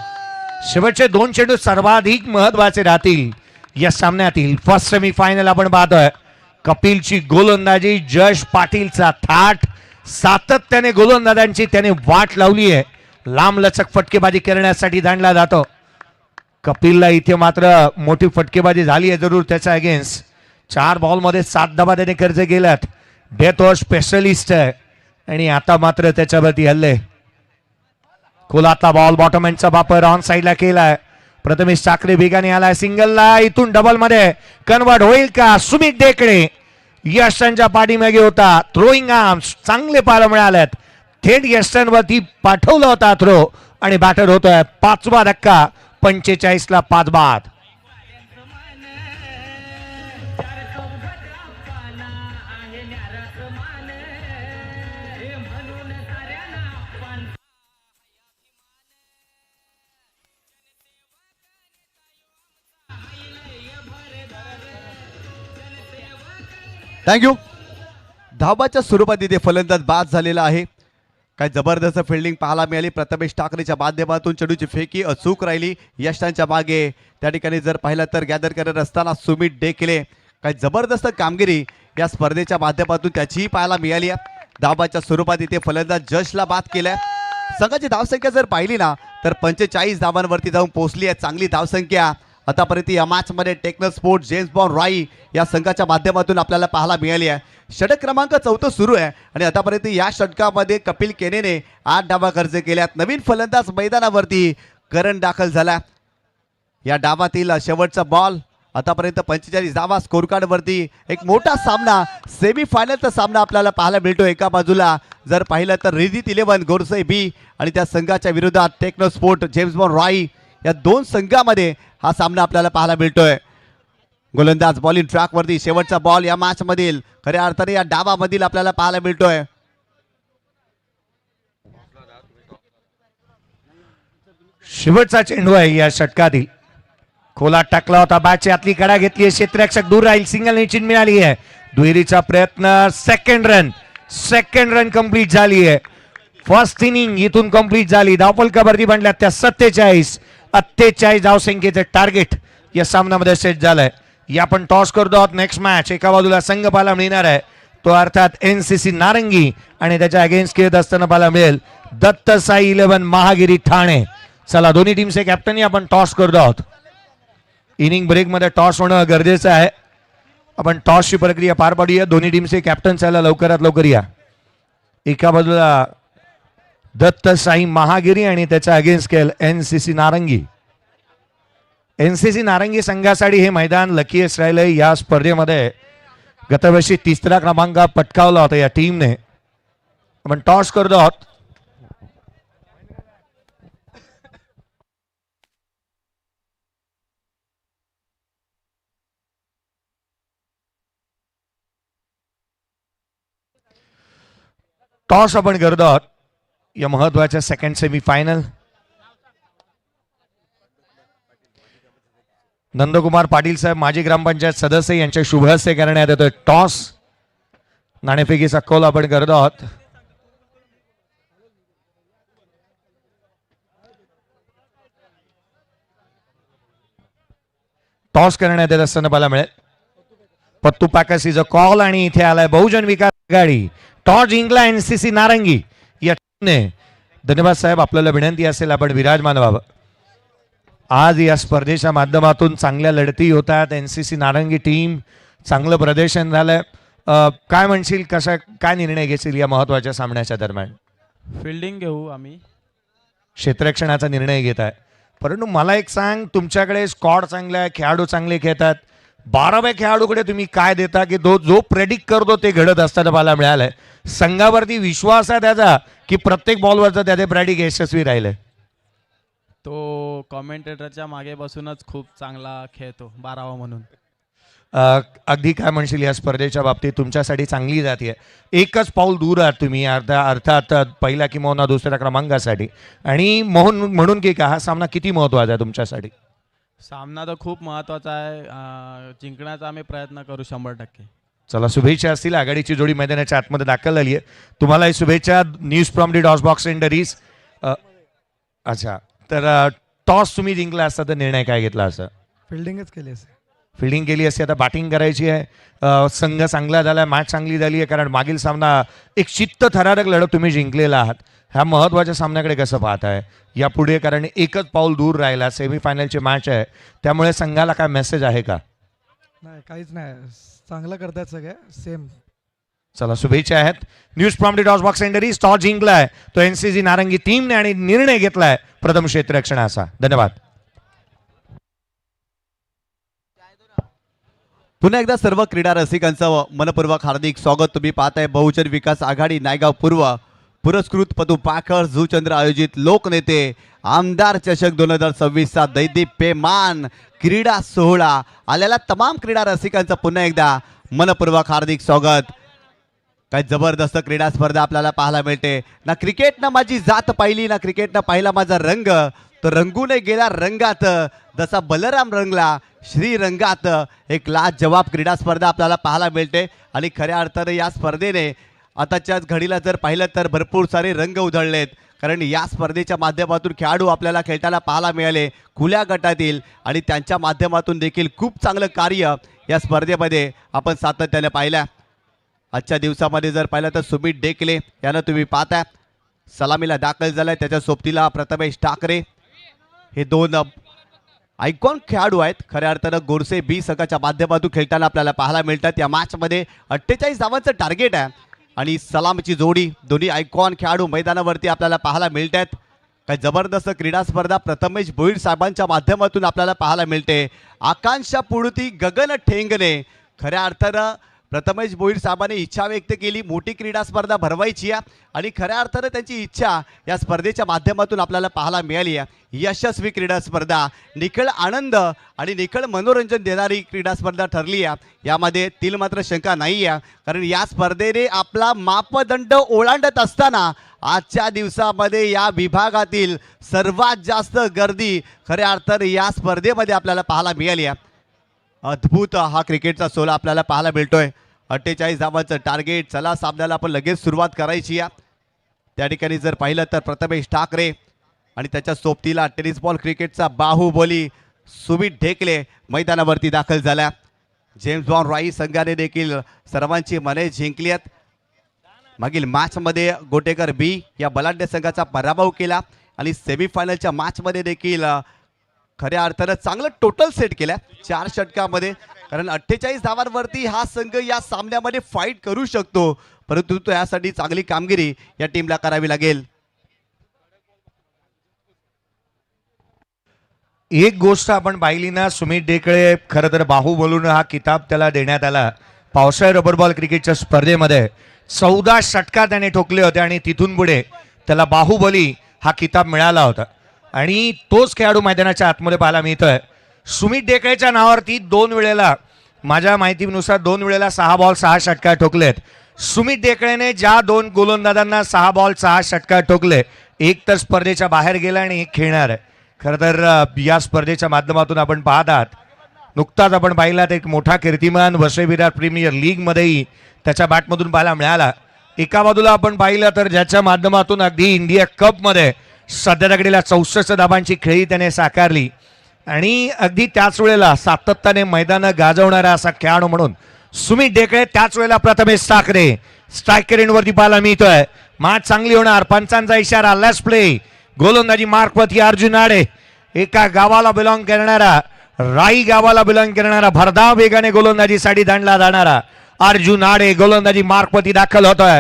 शेवटचे 2 चेंडू सर्वाधिक महत्वाचे राहतील या सामन्यातील. फर्स्ट सेमीफायनल आपण पाहतोय. कपिलची गोलंदाजी, जश पाटीलचा थाट. सातत्याने गोलंदाजांची त्याने वाट लावली आहे. लांब लचक फटकेबाजी करण्यासाठी दांडला जातो. कपिलला इथे मात्र मोठी फटकेबाजी झाली आहे जरूर त्याच्या अगेन्स्ट. 4 बॉलमध्ये 7 धावा त्याने कर्ज केल्यात. डेथ ओव्हर स्पेशलिस्ट आहे आणि आता मात्र त्याच्यावरती हल्ले. खोलातला बॉल बॉटम एंडचा वापर ऑन साईडला केलाय. प्रथमेश साखरे वेगाने आलाय सिंगलला. इथून डबल मध्ये कन्वर्ट होईल का? सुमित ढेकळे यशांच्या पाठीमागे होता. थ्रोईंग आर्म्स चांगले पाहायला मिळालेत. थेट यशांवरती पाठवला होता थ्रो आणि बॅटर होतोय 5वा धक्का. 45 ला 5 बाद. थँक्यू. धाबाच्या स्वरूपात इथे फलंदाज बाद झालेला आहे. काय जबरदस्त फिल्डिंग पाहायला मिळाली. प्रथमेश ठाकरेच्या माध्यमातून चेंडूची फेकी अचूक राहिली यष्टांच्या मागे. त्या ठिकाणी जर पाहिलं तर गॅदर करत असताना सुमित डेखले काय जबरदस्त कामगिरी या स्पर्धेच्या माध्यमातून त्याचीही पाहायला मिळाली आहे. धाबाच्या स्वरूपात इथे फलंदाज जशला बाद केलाय. संघाची धावसंख्या जर पाहिली ना तर 45 धावांवरती जाऊन पोहोचली आहे. चांगली धावसंख्या आतापर्यंत या मॅचमध्ये techno sports James Bond Roy या संघाच्या माध्यमातून आपल्याला पाहायला मिळाली आहे. षटक क्रमांक 4 सुरू आहे आणि आतापर्यंत या षटकामध्ये कपिल केनेने 8 डावा खर्च केल्यात. नवीन फलंदाज मैदानावरती करण दाखल झाला. या डावातील शेवटचा बॉल आतापर्यंत 45 धावा स्कोर कार्ड वरती. एक मोठा सामना सेमीफायनलचा सामना आपल्याला पाहायला मिळतो. एका बाजूला जर पाहिलं तर रिजित 11 गोरसई बी आणि त्या संघाच्या विरोधात techno sport James Bond Roy या दोन संघामध्ये हा सामना आपल्याला पाहायला मिळतोय. गोलंदाज बॉलिंग ट्रॅक वरती. शेवटचा बॉल या मॅच मधील खऱ्या अर्थाने या डावामधील आपल्याला पाहायला मिळतोय. शेवटचा चेंडू आहे या षटकातील. खोलात टाकला होता. बॅटची आतली कडा घेतली. क्षेत्ररक्षक दूर राहील. सिंगल निश्चित मिळाली आहे. दुहेरीचा प्रयत्न. सेकंड रन कंप्लीट झाली आहे. फर्स्ट इनिंग इथून कंप्लीट झाली. धावफलकावरती बनल्या त्या 47 धावसंख्येचं टार्गेट या सामन्यामध्ये सेट झालंय. या आपण टॉस करतो आहोत. नेक्स्ट मॅच एका बाजूला संघ पाहायला मिळणार आहे तो अर्थात NCC नारंगी आणि त्याच्या अगेन्स्ट खेळत असताना पाहायला मिळेल दत्त साई 11 महागिरी ठाणे. चला दोन्ही टीमचे कॅप्टनही आपण टॉस करतो आहोत. इनिंग ब्रेक मध्ये टॉस होणं गरजेचं आहे. आपण टॉसची प्रक्रिया पार पाडूया. दोन्ही टीमचे कॅप्टन चला लवकरात लवकर या. एका बाजूला दत्त साई महागिरी आणि त्याच्या अगेन्स्ट खेळ NCC नारंगी. NCC नारंगी संघासाठी हे मैदान लकीएस्ट राहिलंय. या स्पर्धेमध्ये गतवर्षी 3रा क्रमांक पटकावला होता या टीमने. आपण टॉस करतो आहोत. टॉस आपण करतो आहोत या महत्वाच्या सेकंड सेमीफायनल. नंदकुमार पाटील साहेब माजी ग्रामपंचायत सदस्य यांच्या शुभ हस्ते करण्यात येतोय टॉस. नाणेफेकीचा कौल आपण करत आहोत. टॉस करण्यात येत असताना पाहायला मिळेल पत्तू पाकसीचा कॉल आणि इथे आलाय बहुजन विकास आघाडी. टॉस जिंकला NCC नारंगी या टीमने. धन्यवाद साहेब. आपल्याला विनंती असेल आपण विराजमान व्हावं. आज या स्पर्धेच्या माध्यमातून चांगल्या लढती होतात. NCC नारंगी टीम चांगलं प्रदर्शन झालंय. काय म्हणशील कसा काय निर्णय घेशील या महत्वाच्या सामन्याच्या दरम्यान? फिल्डिंग घेऊ आम्ही. क्षेत्ररक्षणाचा निर्णय घेत आहे. परंतु मला एक सांग तुमच्याकडे स्क्वॉड चांगला आहे. खेळाडू चांगले खेळतात. 12व्या खेळाडूकडे तुम्ही काय देता की जो प्रेडिक्ट करतो ते घडत असताना मला मिळालंय. संघावरती विश्वास आहे त्याचा की प्रत्येक बॉलवरचा त्याचे प्रेडिक्ट यशस्वी राहिले? तो कॉमेंटेटरच्या मागे बसूनच खूप चांगला खेळतो 12वा म्हणून. अगदी काय म्हणशील या स्पर्धेच्या बाबतीत तुमच्यासाठी चांगली जाते. एकच पाऊल दूर आहात तुम्ही अर्थात पहिल्या किंवा 2ऱ्या क्रमांकासाठी. आणि म्हणून की का हा सामना किती महत्वाचा आहे तुमच्यासाठी? सामना तर खूप महत्त्वाचा आहे. जिंकण्याचा आम्ही प्रयत्न करू 100%. चला शुभेच्छा असतील. आघाडीची जोडी मैदानाच्या आतमध्ये दाखल झाली आहे. तुम्हालाही शुभेच्छा. न्यूज फ्रॉम दी डॉस बॉक्स सेंडरीज. अच्छा तर टॉस तुम्ही जिंकला असता तर निर्णय काय घेतला असता? फिल्डिंगच केली असते. फिल्डिंग केली असते. आता बॅटिंग करायची आहे. संघ चांगला झाला. मॅच चांगली झाली आहे कारण मागील सामना एक चित्तथरारक लढत तुम्ही जिंकलेला आहात. ह्या महत्त्वाच्या सामन्याकडे कसं पाहताय यापुढे? कारण एकच पाऊल दूर राहिला. सेमीफायनलची मॅच आहे त्यामुळे संघाला काय मेसेज आहे का? नाही काहीच नाही. चांगलं करतात सगळे सेम. चला शुभेच्छा आहेत. न्यूज फ्रॉम दी डॉस बॉक्स सेंडरीज. टॉस जिंकलाय तो NCC नारंगी टीमने आणि निर्णय घेतलाय प्रथम क्षेत्ररक्षणाचा. धन्यवाद. पुन्हा एकदा सर्व क्रीडा रसिकांचं मनपूर्वक हार्दिक स्वागत. तुम्ही पाहताय बहुजन विकास आघाडी नायगाव पूर्व पुरस्कृत पतू पाखर जुचंद्र आयोजित लोकनेते आमदार चषक 2026चा दैदिप्यमान क्रीडा सोहळा. आलेला तमाम क्रीडा रसिकांचं पुन्हा एकदा मनपूर्वक हार्दिक स्वागत. काय जबरदस्त क्रीडा स्पर्धा आपल्याला पाहायला मिळते. ना क्रिकेटनं माझी जात पाहिली ना क्रिकेटनं पाहिला माझा रंग. तो रंगून गेला रंगात, जसा बलराम रंगला श्रीरंगात. एक लाजवाब क्रीडा स्पर्धा आपल्याला पाहायला मिळते आणि खऱ्या अर्थाने या स्पर्धेने आताच्याच घडीला जर पाहिलं तर भरपूर सारे रंग उधळलेत. कारण या स्पर्धेच्या माध्यमातून खेळाडू आपल्याला खेळताना पाहायला मिळाले खुल्या गटातील, आणि त्यांच्या माध्यमातून देखील खूप चांगलं कार्य या स्पर्धेमध्ये आपण सातत्याने पाहिलं. आजच्या दिवसामध्ये जर पाहिलं तर सुमित डेकले यानं तुम्ही पाहताय सलामीला दाखल झालाय. त्याच्या सोबतीला प्रथमेश ठाकरे, हे दोन आयकॉन खेळाडू आहेत. खऱ्या अर्थानं गोरसे बी संघाच्या माध्यमातून खेळताना आपल्याला पाहायला मिळतात. या मॅचमध्ये 48 धावांचं टार्गेट आहे आणि सलामची जोडी, दोन्ही आयकॉन खेळाडू मैदानावरती आपल्याला पाहायला मिळत आहेत. काय जबरदस्त क्रीडा स्पर्धा प्रथमेश भोईर साहेबांच्या माध्यमातून आपल्याला पाहायला मिळते. आकांक्षा पुढती गगन ठेंगणे, खऱ्या अर्थानं प्रथमेश भोईर साहेबांनी इच्छा व्यक्त केली मोठी क्रीडा स्पर्धा भरवायची आहे आणि खऱ्या अर्थानं त्यांची इच्छा या स्पर्धेच्या माध्यमातून आपल्याला पाहायला मिळाली आहे. यशस्वी क्रीडा स्पर्धा, निखळ आनंद आणि निखळ मनोरंजन देणारी क्रीडा स्पर्धा ठरली आहे. यामध्ये तील मात्र शंका नाही आहे, कारण या स्पर्धेने आपला मापदंड ओलांडत असताना आजच्या दिवसामध्ये या विभागातील सर्वात जास्त गर्दी खऱ्या अर्थाने या स्पर्धेमध्ये आपल्याला पाहायला मिळाली आहे. अद्भुत हा क्रिकेटचा सोला आपल्याला पाहायला मिळतोय. 48 धावांचं टार्गेट. चला सामन्याला आपण लगेच सुरुवात करायची आहे. त्या ठिकाणी जर पाहिलं तर प्रथमेश ठाकरे आणि त्याच्या सोबतीला टेनिस बॉल क्रिकेटचा बाहुबली सुमित ढेकले मैदानावरती दाखल झाला. जेम्स बॉन्ड रॉई संघाने देखील सर्वांची मने जिंकली आहेत. मागील मॅचमध्ये गोटेकर बी या बलाढ्य संघाचा पराभव केला आणि सेमीफायनलच्या मॅचमध्ये देखील खऱ्या अर्थानं चांगलं टोटल सेट केलं 4 षटकामध्ये. कारण 48 धावांवरती हा संघ या सामन्यामध्ये फाईट करू शकतो, परंतु त्यासाठी चांगली कामगिरी या टीमला करावी लागेल. एक गोष्ट आपण पाहिली ना, सुमित डेकळे खरं तर बाहुबलून हा किताब त्याला देण्यात आला. पावसाळी रबर बॉल क्रिकेटच्या स्पर्धेमध्ये 14 षटका त्याने ठोकले होते आणि तिथून पुढे त्याला बाहुबली हा किताब मिळाला होता आणि तोच खेळाडू मैदानाच्या आतमध्ये पाहायला मिळतोय. सुमित डेकळेच्या नावावरती 2 वेळेला, माझ्या माहितीनुसार 2 वेळेला 6 बॉल 6 षटका ठोकलेत. सुमित डेकळेने ज्या 2 गोलंदाजांना 6 बॉल 6 षटका ठोकले, एक तर स्पर्धेच्या बाहेर गेला आणि एक खेळणार आहे. खरं तर या स्पर्धेच्या माध्यमातून आपण पाहत आहात, नुकताच आपण पाहिलात एक मोठा कीर्तिमान वसई-विरार प्रीमियर लीगमध्येही त्याच्या बॅटमधून पाहायला मिळाला. एका बाजूला आपण पाहिलं तर ज्याच्या माध्यमातून अगदी इंडिया कपमध्ये सध्या घडीला 64 धाबांची खेळी त्याने साकारली आणि अगदी त्याच वेळेला सातत्याने मैदानं गाजवणारा असा खेळाडू म्हणून सुमित डेकळे. त्याच वेळेला प्रथमेश ठाकरे स्ट्रायकर एंडवरती पाहायला मिळतोय. मॅच चांगली होणार, पंचांचा इशारा. Let's play. गोलंदाजी मार्कवरती अर्जुन आडे, एका गावाला बिलॉंग करणारा, राई गावाला बिलॉंग करणारा, भरधाव वेगाने गोलंदाजीसाठी दांडला जाणारा अर्जुन आडे गोलंदाजी मार्कवरती दाखल होतोय.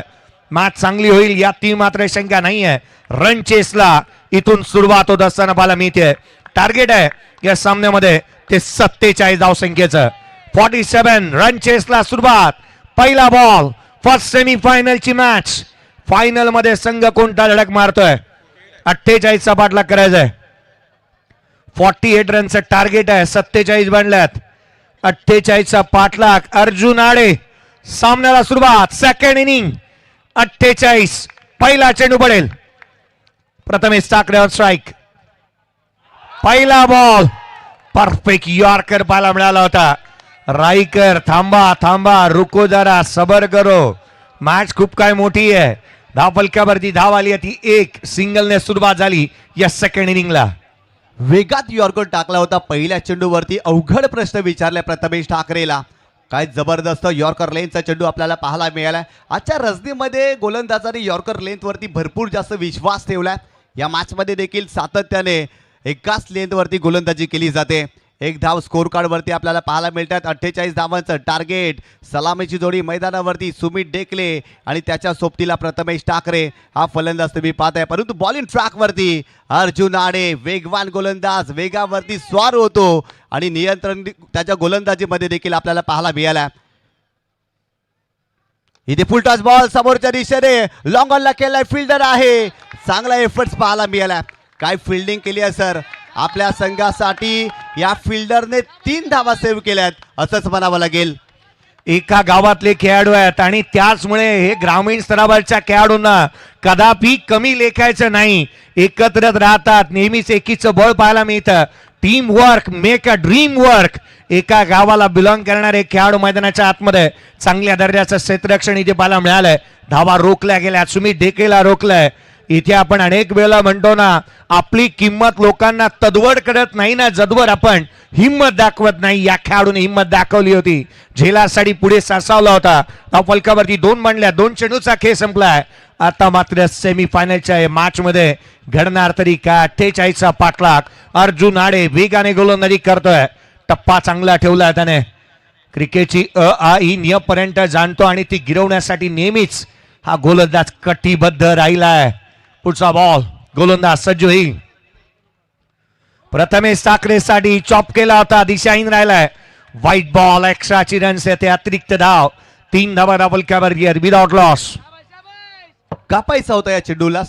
मॅच चांगली होईल यात मात्र शंका नाही आहे. रन चेसला इथून सुरुवात होत असताना पाहायला मिळते. टार्गेट आहे या सामन्यामध्ये ते 47 धावसंख्येचं. 47 रन चेसला सुरुवात. पहिला बॉल, फर्स्ट सेमीफायनलची मॅच. फायनल मध्ये संघ कोणता धडक मारतोय? 48चा पाठलाग करायचा आहे. 48 रनचं टार्गेट आहे, 47 बनल्यात. 48चा पाठलाग. अर्जुन आडे, सामन्याला सुरुवात. Second inning. 48 पहिला चेंडू पडेल. Prathamesh Thackeray on strike. पहिला बॉल, परफेक्ट यॉर्कर पाहायला मिळाला होता. राईकर, थांबा थांबा, रुको जरा, सबर करो, मॅच खूप काय मोठी आहे. धावफलकावरती धाव आली ती एक. सिंगलने सुरुवात झाली या सेकंड इनिंगला. वेगात यॉर्कर टाकला होता पहिल्या चेंडूवरती. अवघड प्रश्न विचारला प्रथमेश ठाकरेला. काय जबरदस्त यॉर्कर लेनचा चेंडू आपल्याला पाहायला मिळाला. आजच्या रजनीमध्ये गोलंदाजांनी यॉर्कर लेंथवरती भरपूर जास्त विश्वास ठेवला. या मॅचमध्ये देखील सातत्याने एकाच लेंथवरती गोलंदाजी केली जाते. 1 धाव स्कोर कार्डवरती आपल्याला पाहायला मिळतात. 48 धावांचं टार्गेट. सलामीची जोडी मैदानावरती सुमित डेकले आणि त्याच्या सोबतीला प्रथमेश ठाकरे हा फलंदाज तुम्ही पाहताय. परंतु बॉलिंग ट्रॅकवरती अर्जुन आडे, वेगवान गोलंदाज, वेगावरती स्वार होतो आणि नियंत्रण त्याच्या गोलंदाजीमध्ये देखील आपल्याला पाहायला मिळाला. इथे फुल टॉस बॉल समोरच्या दिशेने लॉंग ऑनला केलाय. फिल्डर आहे, चांगला एफर्ट्स पाहायला मिळाला. काय फिल्डिंग केली आहे सर. आपल्या संघासाठी या फिल्डरने 3 धावा सेव्ह केल्यात असंच म्हणावं लागेल. एका गावातले खेळाडू आहेत आणि त्याचमुळे हे ग्रामीण स्तरावरच्या खेळाडूंना कदापि कमी लेखायचं नाही. एकत्रच राहतात, नेहमीच एकीचं बळ पाहायला मिळतं. Team work make a dream work. एका गावाला बिलॉंग करणारे खेळाडू मैदानाच्या आतमध्ये चांगल्या दर्जाचं क्षेत्ररक्षण इथे पाहायला मिळालंय. धावा रोखल्या गेल्या, सुमित ढेकेला रोखलंय. इथे आपण अनेक वेळा म्हणतो ना, आपली किंमत लोकांना तदवड करत नाही ना, जदवर आपण हिंमत दाखवत नाही. या खेळाडूने हिंमत दाखवली होती. झेलासाठी पुढे सरसावला होता. फलकावरती 2 मांडल्या, 2 चेंडूचा खेळ संपलाय. आता मात्र सेमीफायनलच्या मॅच मध्ये घडणार तरी काय. 48चा पाठलाग. अर्जुन आडे वेगाने गोलंदाजी करतोय. टप्पा चांगला ठेवला त्याने. क्रिकेटची आई नियमपर्यंत जाणतो आणि ती गिरवण्यासाठी नेहमीच हा गोलंदाज कटिबद्ध राहिलाय. पुढचा बॉल, गोलंदाज सज्ज होईल. प्रथमेश साखरेसाठी चॉप केला होता, दिशाहीन राहिलाय. व्हाईट बॉल, एक्स्ट्राची रन्स येते, अतिरिक्त धाव. 3 धावा फलकावर विदाउट लॉस. कापायचा होता या चेंडूला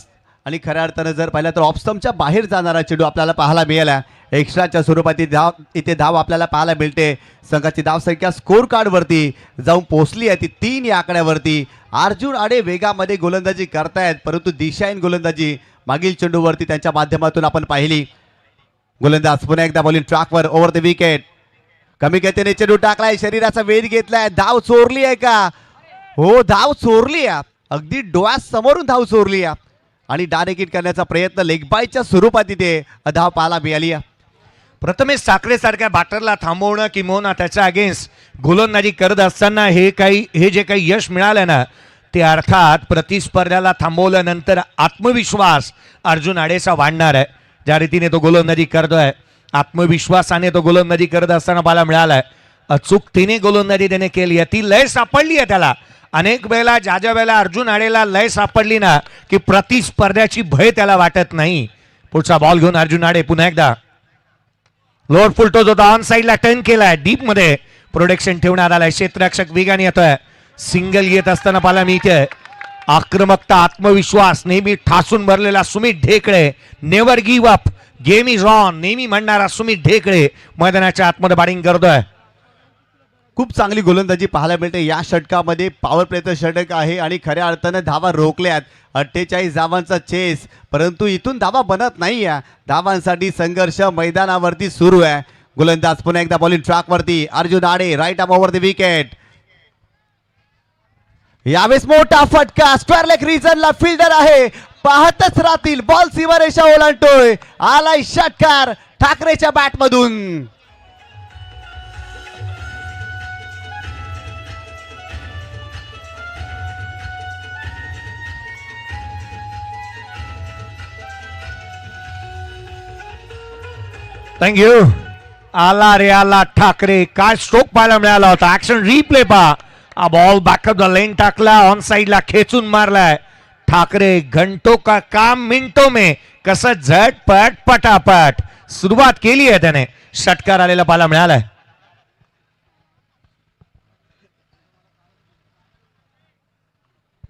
आणि खऱ्या अर्थानं जर पाहिलं तर ऑफस्टम्पच्या बाहेर जाणारा चेंडू आपल्याला पाहायला मिळाला. एक्स्ट्राच्या स्वरूपात इथे धाव आपल्याला पाहायला मिळते. संघाची धावसंख्या स्कोर कार्डवरती जाऊन पोहोचली आहे ती 3 या आकड्यावरती. अर्जुन आडे वेगामध्ये गोलंदाजी करतायत, परंतु दिशाहीन गोलंदाजी मागील चेंडूवरती त्यांच्या माध्यमातून आपण पाहिली. गोलंदाज पुन्हा एकदा बॉलिंग ट्रॅकवर ओव्हर द विकेट. कमी गतीने चेंडू टाकलाय, शरीराचा वेध घेतलाय. धाव चोरली आहे का? हो, धाव चोरली आहे. अगदी डोळ्यासमोरून धाव चोरली आहे आणि डायरेक्ट करण्याचा प्रयत्न लेगबायच्या स्वरूपात इथे धाव पाहायला मिळाली आहे. प्रथमेश साखरेसारख्या बॅटरला थांबवणं किंवा त्याच्या अगेन्स्ट गोलंदाजी करत असताना हे जे काही यश मिळालं ना, ते अर्थात प्रतिस्पर्ध्याला थांबवल्यानंतर आत्मविश्वास अर्जुन आडेचा वाढणार आहे. ज्या रीतीने तो गोलंदाजी करतोय, आत्मविश्वासाने तो गोलंदाजी करत असताना पाहायला मिळालाय. अचूकतेने गोलंदाजी त्याने केली आहे. ती लय सापडली आहे त्याला. अनेक वेळेला ज्या वेळेला अर्जुन आडेला लय सापडली ना, की प्रतिस्पर्ध्याची भय त्याला वाटत नाही. पुढचा बॉल घेऊन अर्जुन आडे पुन्हा एकदा लोअर फुलटोज होता, ऑन साईडला टर्न केलाय. डीप मध्ये प्रोटेक्शन ठेवण्यात आलाय. क्षेत्ररक्षक वेगाने येतोय. सिंगल येत असताना पाहायला मिळते. आक्रमकता, आत्मविश्वास नेहमी ठासून भरलेला सुमित ढेकळे. Never give up, game is on नेहमी म्हणणारा सुमित ढेकळे मैदानाच्या आतमध्ये बॅटिंग करतोय. खूप चांगली गोलंदाजी पाहायला मिळते या षटकामध्ये. पॉवर प्लेचं षटक आहे आणि खऱ्या अर्थानं धावा रोखल्यात. 48 धावांचा चेस, परंतु इथून धावा बनत नाही आहे. धावांसाठी संघर्ष मैदानावरती सुरू आहे. गोलंदाज पुन्हा एकदा बॉलिंग ट्रॅकवरती. Arjun Ade right arm over the wicket. यावेळेस मोठा फटका. स्क्वेअर लेग रिजनला फिल्डर आहे, पाहतच राहतील. बॉल सीमारेषा ओलांडतोय. आलाय षटकार ठाकरेच्या बॅटमधून. थँक्यू. आला रे आला ठाकरे. काय स्ट्रोक पाहायला मिळाला होता. ऍक्शन रिप्ले पहा. हा बॉल बॅकअप द लेन टाकला, ऑन साइडला खेचून मारलाय. ठाकरे घंटों का काम मिनटों में कसं झटपट पटापट सुरुवात केली आहे त्याने. षटकार आलेला पाहायला मिळालाय.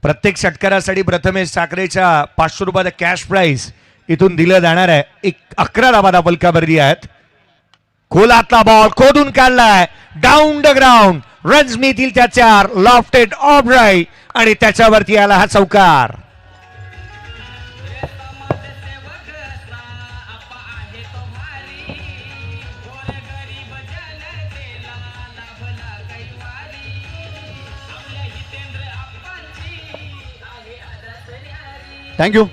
प्रत्येक षटकारासाठी प्रथमेश साखरेच्या 500 रुपयाचा कॅश प्राइज इथून दिलं जाणार आहे. 11 धावा फलकावरती आहेत. खोलातला बॉल खोदून काढलाय. Down the ground. रन्स मिळतील त्याच्या. लॉफ्टेड ऑफ राईट आणि त्याच्यावरती आला हा चौकार. थँक्यू.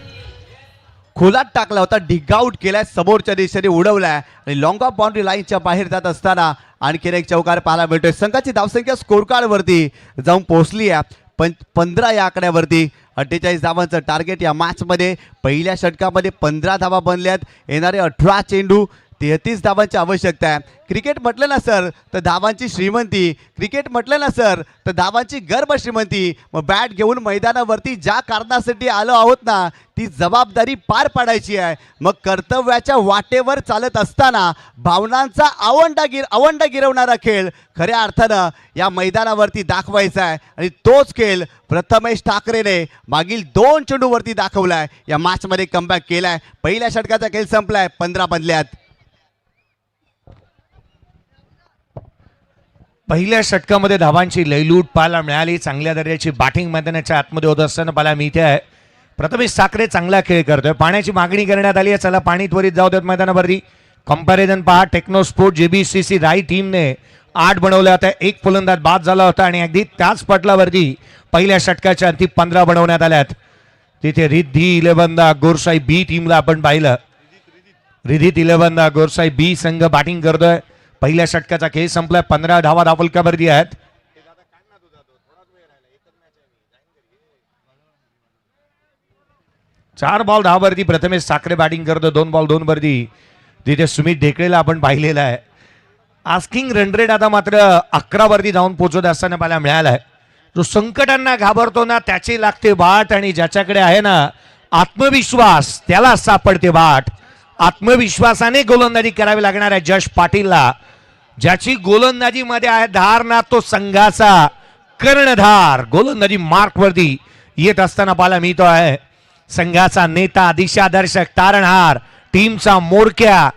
खोलात टाकला होता, डिग आउट केलाय, समोरच्या दिशेने उडवलाय आणि लॉंग ऑफ बाउंड्री लाईनच्या बाहेर जात असताना आणखीन एक चौकार पाहायला मिळतोय. संघाची धावसंख्या स्कोर कार्डवरती जाऊन पोहोचली आहे 15 या आकड्यावरती. 48 धावांचं टार्गेट या मॅचमध्ये. पहिल्या षटकामध्ये 15 धावा बनल्यात. येणारे 18 चेंडू, 33 धावांची आवश्यकता आहे. क्रिकेट म्हटलं ना सर तर धावांची श्रीमंती. क्रिकेट म्हटलं ना सर तर धावांची गर्भ श्रीमंती. मग बॅट घेऊन मैदानावरती ज्या कारणासाठी आलो आहोत ना, ती जबाबदारी पार पाडायची आहे. मग कर्तव्याच्या वाटेवर चालत असताना भावनांचा आवंडा गिरवणारा खेळ खऱ्या अर्थानं या मैदानावरती दाखवायचा आहे आणि तोच खेळ प्रथमेश ठाकरेने मागील 2 चेंडूवरती दाखवलाय. या मॅचमध्ये कमबॅक केलाय. पहिल्या षटकाचा खेळ संपलाय. 15 बनल्यात. पहिल्या षटकामध्ये धावांची लयलूट पाहायला मिळाली. चांगल्या दर्जाची बॅटिंग मैदानाच्या आतमध्ये होत असताना पाहायला मिळते आहे. प्रथमेश साखरे चांगला खेळ करतोय. पाण्याची मागणी करण्यात आली आहे. चला पाणी त्वरित जाऊ देत मैदानावरती. कंपॅरिझन पहा. टेक्नोस्पोर्ट JBCC राई टीमने 8 बनवले होते. एक फलंदाज बाद झाला होता आणि अगदी त्याच पटलावरती पहिल्या षटकाच्या अंतिम 15 बनवण्यात आल्यात. तिथे रिद्धी 11 गोरसाई बी टीमला आपण पाहिलं. रिधित 11 गोरसाई बी संघ बॅटिंग करतोय. पहिल्या षटकाचा खेळ संपलाय. 15 धावा धावफलकावरती आहेत. 4 बॉल 10 वरती प्रथमेश साखरे बॅटिंग करतो. 2 बॉल 2 वरती तिथे सुमित ढेकळेला आपण पाहिलेलं आहे. आस्किंग रन रेट आता मात्र 11 वरती जाऊन पोहोचत असताना मला मिळालाय. जो संकटांना घाबरतो ना त्याची लागते बाट आणि ज्याच्याकडे आहे ना आत्मविश्वास त्याला सापडते बाट. आत्मविश्वासाने गोलंदाजी करावी लागणार आहे जश पाटीलला. ज्याची गोलंदाजी मध्ये आहे धार ना तो संघाचा कर्णधार. गोलंदाजी मार्क वरती येत असताना पाहायला मिळतो आहे. संघाचा नेता दिशादर्शक तारणहार टीमचा मोरक्या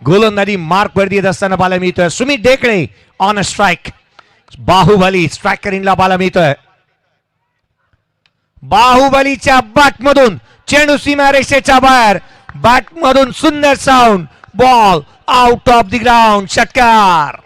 गोलंदाजी मार्क वरती येत असताना पाहायला मिळतोय. Sumit Dhekale on a strike. Baahubali striker इनला पाहायला मिळतोय. बाहुबलीच्या बॅट मधून चेंडू सीमा रेषेच्या बाहेर. बॅट मधून सुंदर sound. Ball out of the ground. षटकार.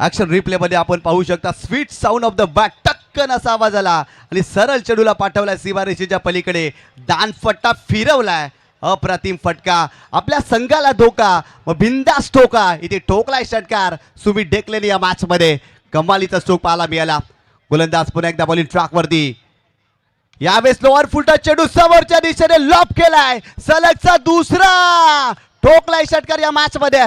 ऍक्शन रिप्ले मध्ये आपण पाहू शकता sweet sound of the bat. टक्कन असा आवाज आला आणि सरळ चेंडूला पाठवलाय सीमारेषेच्या पलीकडे. दानफट्टा फिरवलाय. अप्रतिम फटका. आपल्या संघाला धोका व बिंदास ठोका. इथे ठोकलाय षटकार. सुमित ढेकलेने या मॅच मध्ये कमालीचा स्ट्रोक पाहायला मिळाला. गोलंदाज पुन्हा एकदा बॉलिंग ट्रॅक वरती. यावेळेस लोअर फुलटा चेंडू समोरच्या दिशेने लॉप केलाय. सलगचा दुसरा ठोकलाय षटकार या मॅच मध्ये.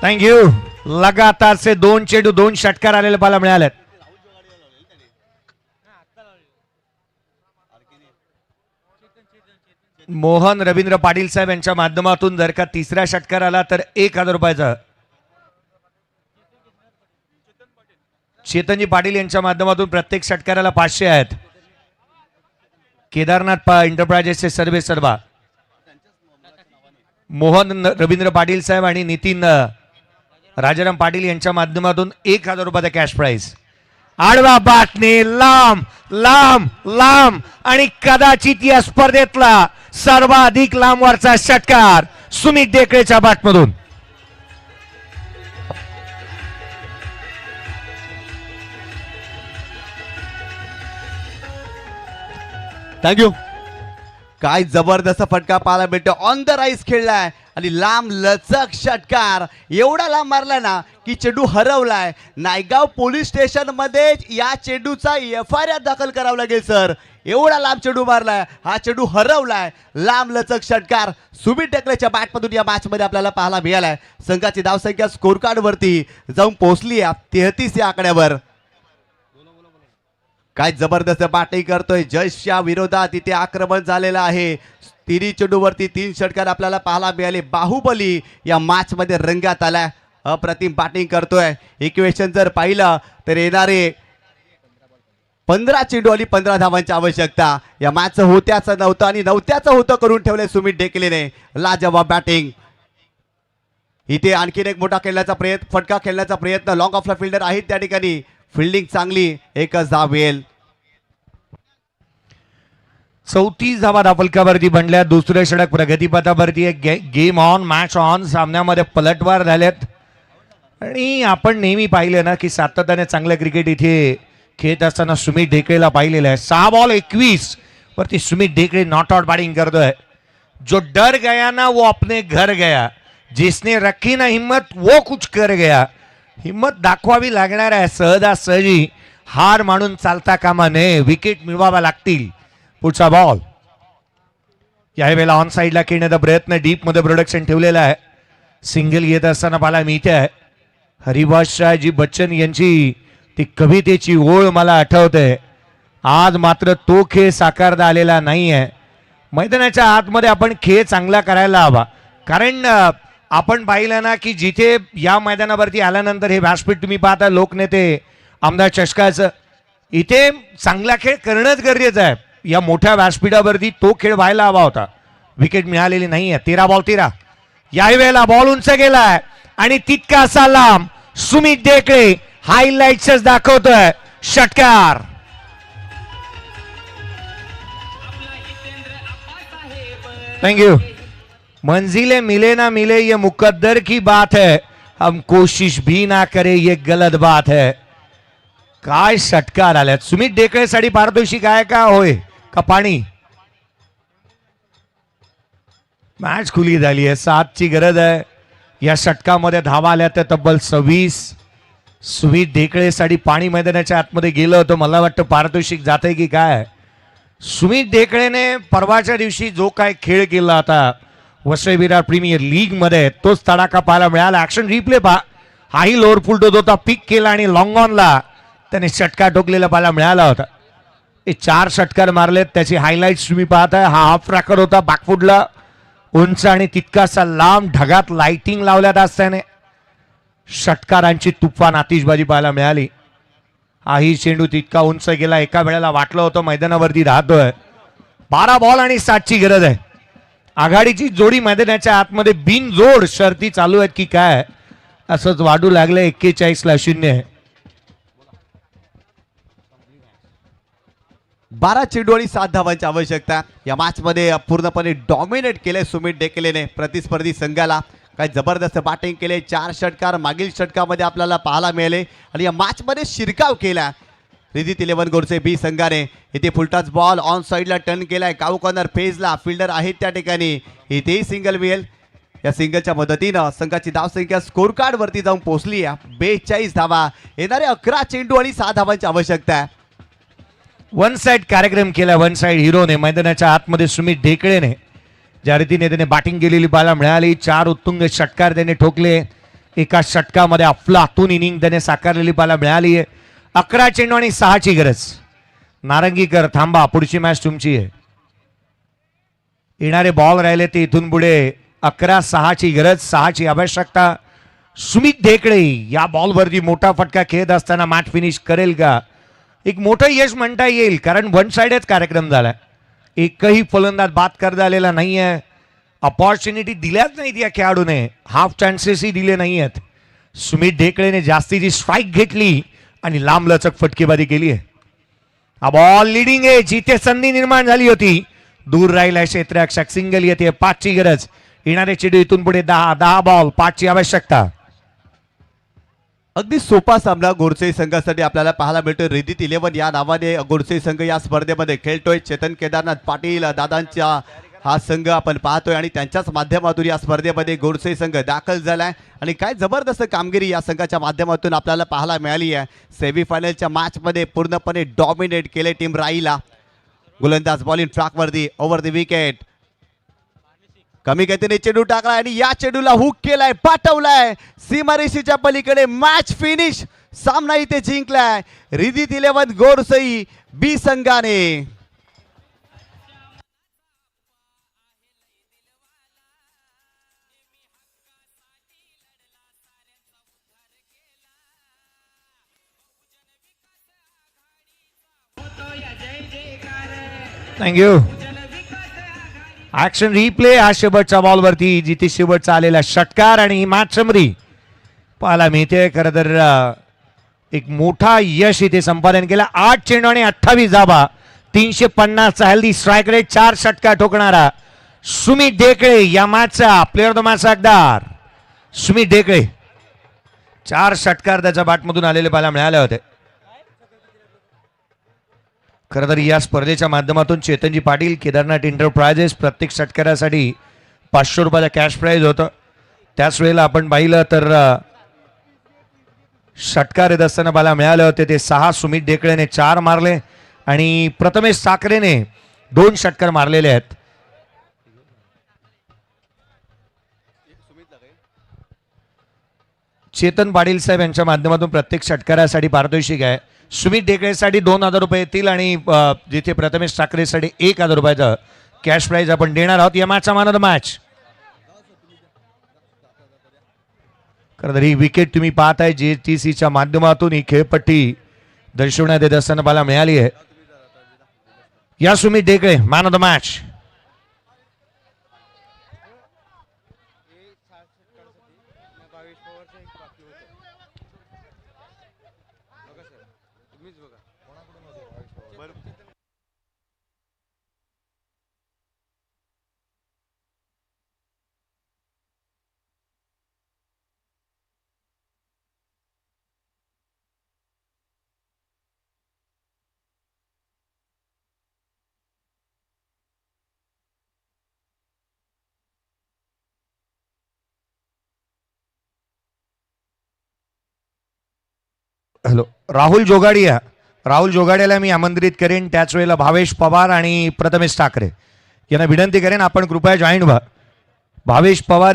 थँक्यू. लगातार से 2 चेंडू 2 षटकार आलेले पाहायला मिळाले. मोहन रवींद्र पाटील साहेब यांच्या माध्यमातून जर का तिसरा षटकार आला तर 1000 रुपयाचा. चेतनजी पाटील यांच्या माध्यमातून प्रत्येक षटकाराला 500 आहेत. केदारनाथ एंटरप्राइजेसचे सर्वे सर्वा मोहन रवींद्र पाटील साहेब आणि नितीन राजाराम पाटील यांच्या माध्यमातून 1000 रुपयाचा कॅश प्राइज. आडवा बाटने लांब लांब लांब आणि कदाचित या स्पर्धेतला सर्वाधिक लांबवरचा षटकार सुमित ढेकळेच्या बॅटमधून. थँक्यू. काय जबरदस्त फटका पाहायला मिळतो. ऑन द राईस खेळलाय आणि लांब लचक षटकार. एवढा लांब मारला ना की चेंडू हरवलाय. नायगाव पोलीस स्टेशन मध्ये या चेंडूचा FIR दाखल करावा लागेल सर. एवढा लांब चेंडू मारलाय. हा चेंडू हरवलाय. लांब लचक षटकार सुमित ढेकळेच्या बॅटमधून या मॅच मध्ये आपल्याला पाहायला मिळालाय. संघाची धावसंख्या स्कोर कार्ड वरती जाऊन पोहोचली आहे 33 या आकड्यावर. काय जबरदस्त बॅटिंग करतोय जशच्या विरोधात. इथे आक्रमण झालेलं आहे. तिन्ही चेंडूवरती 3 षटकार आपल्याला पाहायला मिळाले. बाहुबली या मॅच मध्ये रंगात आलाय. अप्रतिम बॅटिंग करतोय. इक्वेशन जर पाहिलं तर येणारे 15 चेंडू आणि 15 धावांची आवश्यकता या मॅच होत्याचं नव्हतं आणि नव्हत्याचं होतं करून ठेवलंय सुमित ढेकलेने. लाजवाब बॅटिंग. इथे आणखीन एक मोठा फटका खेळण्याचा प्रयत्न. लॉंग ऑफला फिल्डर आहेत त्या ठिकाणी. फिल्डिंग चांगली. एकच धाव येईल. 34 धावा धावफलकावरती बनल्या. दुसरे षटक प्रगतीपथावरती. Game on match on. सामन्यामध्ये पलटवार झालेत आणि आपण नेहमी पाहिलं ना की सातत्याने चांगलं क्रिकेट इथे खेळत असताना सुमित ढेकळेला पाहिलेलं आहे. 6 बॉल 21 वरती सुमित ढेकळे नॉट आउट बॅटिंग करतोय. जो डर गया ना वो अपने घर गया. जिसने रखी ना हिम्मत वो कुछ कर गया. हिम्मत दाखवावी लागणार आहे. सहजासहजी हार मानून चालता कामा नये. विकेट मिळवाव्या लागतील. पुढचा बॉल यावेळेला ऑन साईडला खेळण्याचा प्रयत्न. डीप मध्ये प्रोडक्शन ठेवलेलं आहे. सिंगल येत असताना पाहायला मिळते आहे. हरिभाषजी बच्चन यांची ती कवितेची ओळ मला आठवते. आज मात्र तो खेळ साकारता आलेला नाही आहे. मैदानाच्या आतमध्ये आपण खेळ चांगला करायला हवा, कारण आपण पाहिलं ना की जिथे या मैदानावरती आल्यानंतर हे व्यासपीठ तुम्ही पाहता लोकनेते आमदार चषकाचं, इथे चांगला खेळ करणंच गरजेचं आहे. या मोठ्या व्यासपीठावरती तो खेळ व्हायला हवा होता. विकेट मिळालेली नाही आहे. 13 बॉल 13. याही वेळेला बॉल उंच गेलाय आणि तितकासा लांब. सुमित ढेकळे हायलाइट्स दाखवतोय. षटकार. Thank you. मंजिलें मिले ना मिले ये मुकद्दर की बात है, हम कोशिश भी ना करे ये गलत बात है. काय षटकार आल्यात. सुमित ढेकळेसाठी पारितोषिक आहे का होय का पाणी. मॅच खुली झाली आहे. 7ची गरज आहे. या षटकामध्ये धावा आल्या तर तब्बल 26. सुमित ढेकळेसाठी पाणी मैदानाच्या आतमध्ये गेलं होतं. मला वाटतं पारितोषिक जाते की काय. सुमित ढेकळेने परवाच्या दिवशी जो काय खेळ केला होता वसई विरार प्रीमियर लीग मध्ये, तोच तडाखा पाहायला मिळाला. ऍक्शन रिप्ले पहा. हाही लोअर फुलटत होता, पिक केला आणि लॉंग ऑनला त्याने षटकार ठोकलेला पाहायला मिळाला होता. हे 4 षटकार मारलेत. त्याची हायलाइट्स तुम्ही पाहताय. हा हाफ ट्रॅकर होता बॅकफुटला उंच आणि तितकासा लांब. ढगात लाइटिंग लावल्यात आज त्याने. षटकारांची तुफान आतिषबाजी पाहायला मिळाली. हाही चेंडू तितका उंच गेला, एका वेळेला वाटलं होतं मैदानावरती राहतोय. 12 बॉल आणि 7ची गरज आहे. आघाडीची जोडी मैदानाच्या आतमध्ये बिनजोड शर्ती चालू आहेत की काय असंच वाढू लागले. 41-0. 12 चेंडू आणि 7 धावांची आवश्यकता. या मॅच मध्ये पूर्णपणे डॉमिनेट केले सुमित ढेकलेने प्रतिस्पर्धी संघाला. काय जबरदस्त बॅटिंग केले. 4 षटकार मागील षटकामध्ये आपल्याला पाहायला मिळाले आणि या मॅच मध्ये शिरकाव केला रिदित 11 गोडसे बी संघाने. इथे फुलटॉस बॉल ऑन साईडला टर्न केलाय. काऊ कॉर्नर फेजला फिल्डर आहेत त्या ठिकाणी. इथेही सिंगल मिळेल. या सिंगलच्या मदतीनं संघाची धावसंख्या स्कोर कार्ड वरती जाऊन पोहोचली आहे. 42 धावा. येणारे 11 चेंडू आणि 6 धावांची आवश्यकता आहे. वन साइड कार्यक्रम केला. वन साइड हिरोने मैदानाच्या आतमध्ये सुमित ढेकळेने ज्या रीतीने त्याने बॅटिंग केलेली पाहायला मिळाली. 4 उत्तुंग षटकार त्याने ठोकले. एका षटकामध्ये अफलातून इनिंग त्याने साकारलेली पाहायला मिळाली आहे. 11 चेंडू आणि 6ची गरज. नारंगीकर थांबा, पुढची मॅच तुमची आहे. येणारे बॉल राहिले ते इथून पुढे 11-6ची गरज, 6ची आवश्यकता. सुमित ढेकळे या बॉलवरती मोठा फटका खेळत असताना मॅच फिनिश करेल का. एक मोठं यश म्हणता येईल, कारण वन साइडच कार्यक्रम झाला. एकही फलंदाज बाद करता आलेला नाही आहे. अपॉर्च्युनिटी दिल्याच नाहीत या खेळाडूने. हाफ चान्सेसही दिले नाही आहेत. सुमित ढेकळेने जास्तीची स्ट्राईक घेतली आणि लांब लचक फटकेबाजी केली आहे. हा बॉल लिडिंग आहे. जिथे संधी निर्माण झाली होती दूर राहिला क्षेत्ररक्षक. सिंगल येते. 5ची गरज. येणारे चेंडू इथून पुढे 10 बॉल 5ची आवश्यकता. अगदी सोपा सामना गोडसे संघासाठी आपल्याला पाहायला मिळतोय. रिदित 11 या नावाने गोडसे संघ या स्पर्धेमध्ये खेळतोय. चेतन केदारनाथ पाटील दादांच्या हा संघ आपण पाहतोय आणि त्यांच्याच माध्यमातून या स्पर्धेमध्ये गोडसे संघ दाखल झालाय आणि काय जबरदस्त कामगिरी या संघाच्या माध्यमातून आपल्याला पाहायला मिळाली आहे. सेमीफायनलच्या मॅचमध्ये पूर्णपणे डॉमिनेट केले टीम राईला. गोलंदाज बॉलिंग ट्रॅकवरती ओव्हर द विकेट. कमी गतीने चेंडू टाकलाय आणि या चेंडूला हुक केलाय, पाठवलाय सीमारेषेच्या पलीकडे. Match finish. सामना इथे जिंकलाय रिदित 11 गोडसई बी संघाने. थँक्यू. ऍक्शन रिप्ले हा शेवटच्या बॉलवरती जिथे शेवटचा आलेला षटकार आणि ही मॅच समरी पाहायला मिळते. खरं तर एक मोठा यश इथे संपादन केला. 8 चेंडू आणि 28 धावा. 350चा हेल्दी स्ट्राईक रेट. 4 षटकार ठोकणारा सुमित ढेकळे या मॅचचा प्लेअर ऑफ द मॅच हकदार. सुमित ढेकळे 4 षटकार त्याच्या बॅटमधून आलेले पाहायला मिळाले होते. खरं तर या स्पर्धेच्या माध्यमातून चेतनजी पाटील केदारनाथ एंटरप्राइजेस प्रत्येक षटकारासाठी 500 रुपयाचा कॅश प्राईज होतं. त्याच वेळेला आपण पाहिलं तर षटकार येत असताना पाहायला मिळाले होते ते 6. सुमित ढेकळेने 4 मारले आणि प्रथमेश साखरेने 2 षटकार मारलेले आहेत. चेतन पाटील साहेब यांच्या माध्यमातून प्रत्येक षटकारासाठी पारितोषिक आहे सुमित डेकळेसाठी 2,000 रुपये येतील आणि जिथे प्रथमेश ठाकरेसाठी 1,000 रुपयाचं कॅश प्राईज आपण देणार आहोत या मॅचचा मॅन ऑफ द मॅच. खरं तर ही विकेट तुम्ही पाहताय JTCच्या माध्यमातून ही खेळपट्टी दर्शवण्यात येत असताना मला मिळाली आहे. या Sumit Dhekale man of the match. Hello Rahul Jogadia. Rahul जोगाडियाला मी आमंत्रित करेन. त्याच वेळेला भावेश पवार आणि प्रथमेश ठाकरे यांना विनंती करेन आपण कृपया जॉईन व्हा. भावेश पवार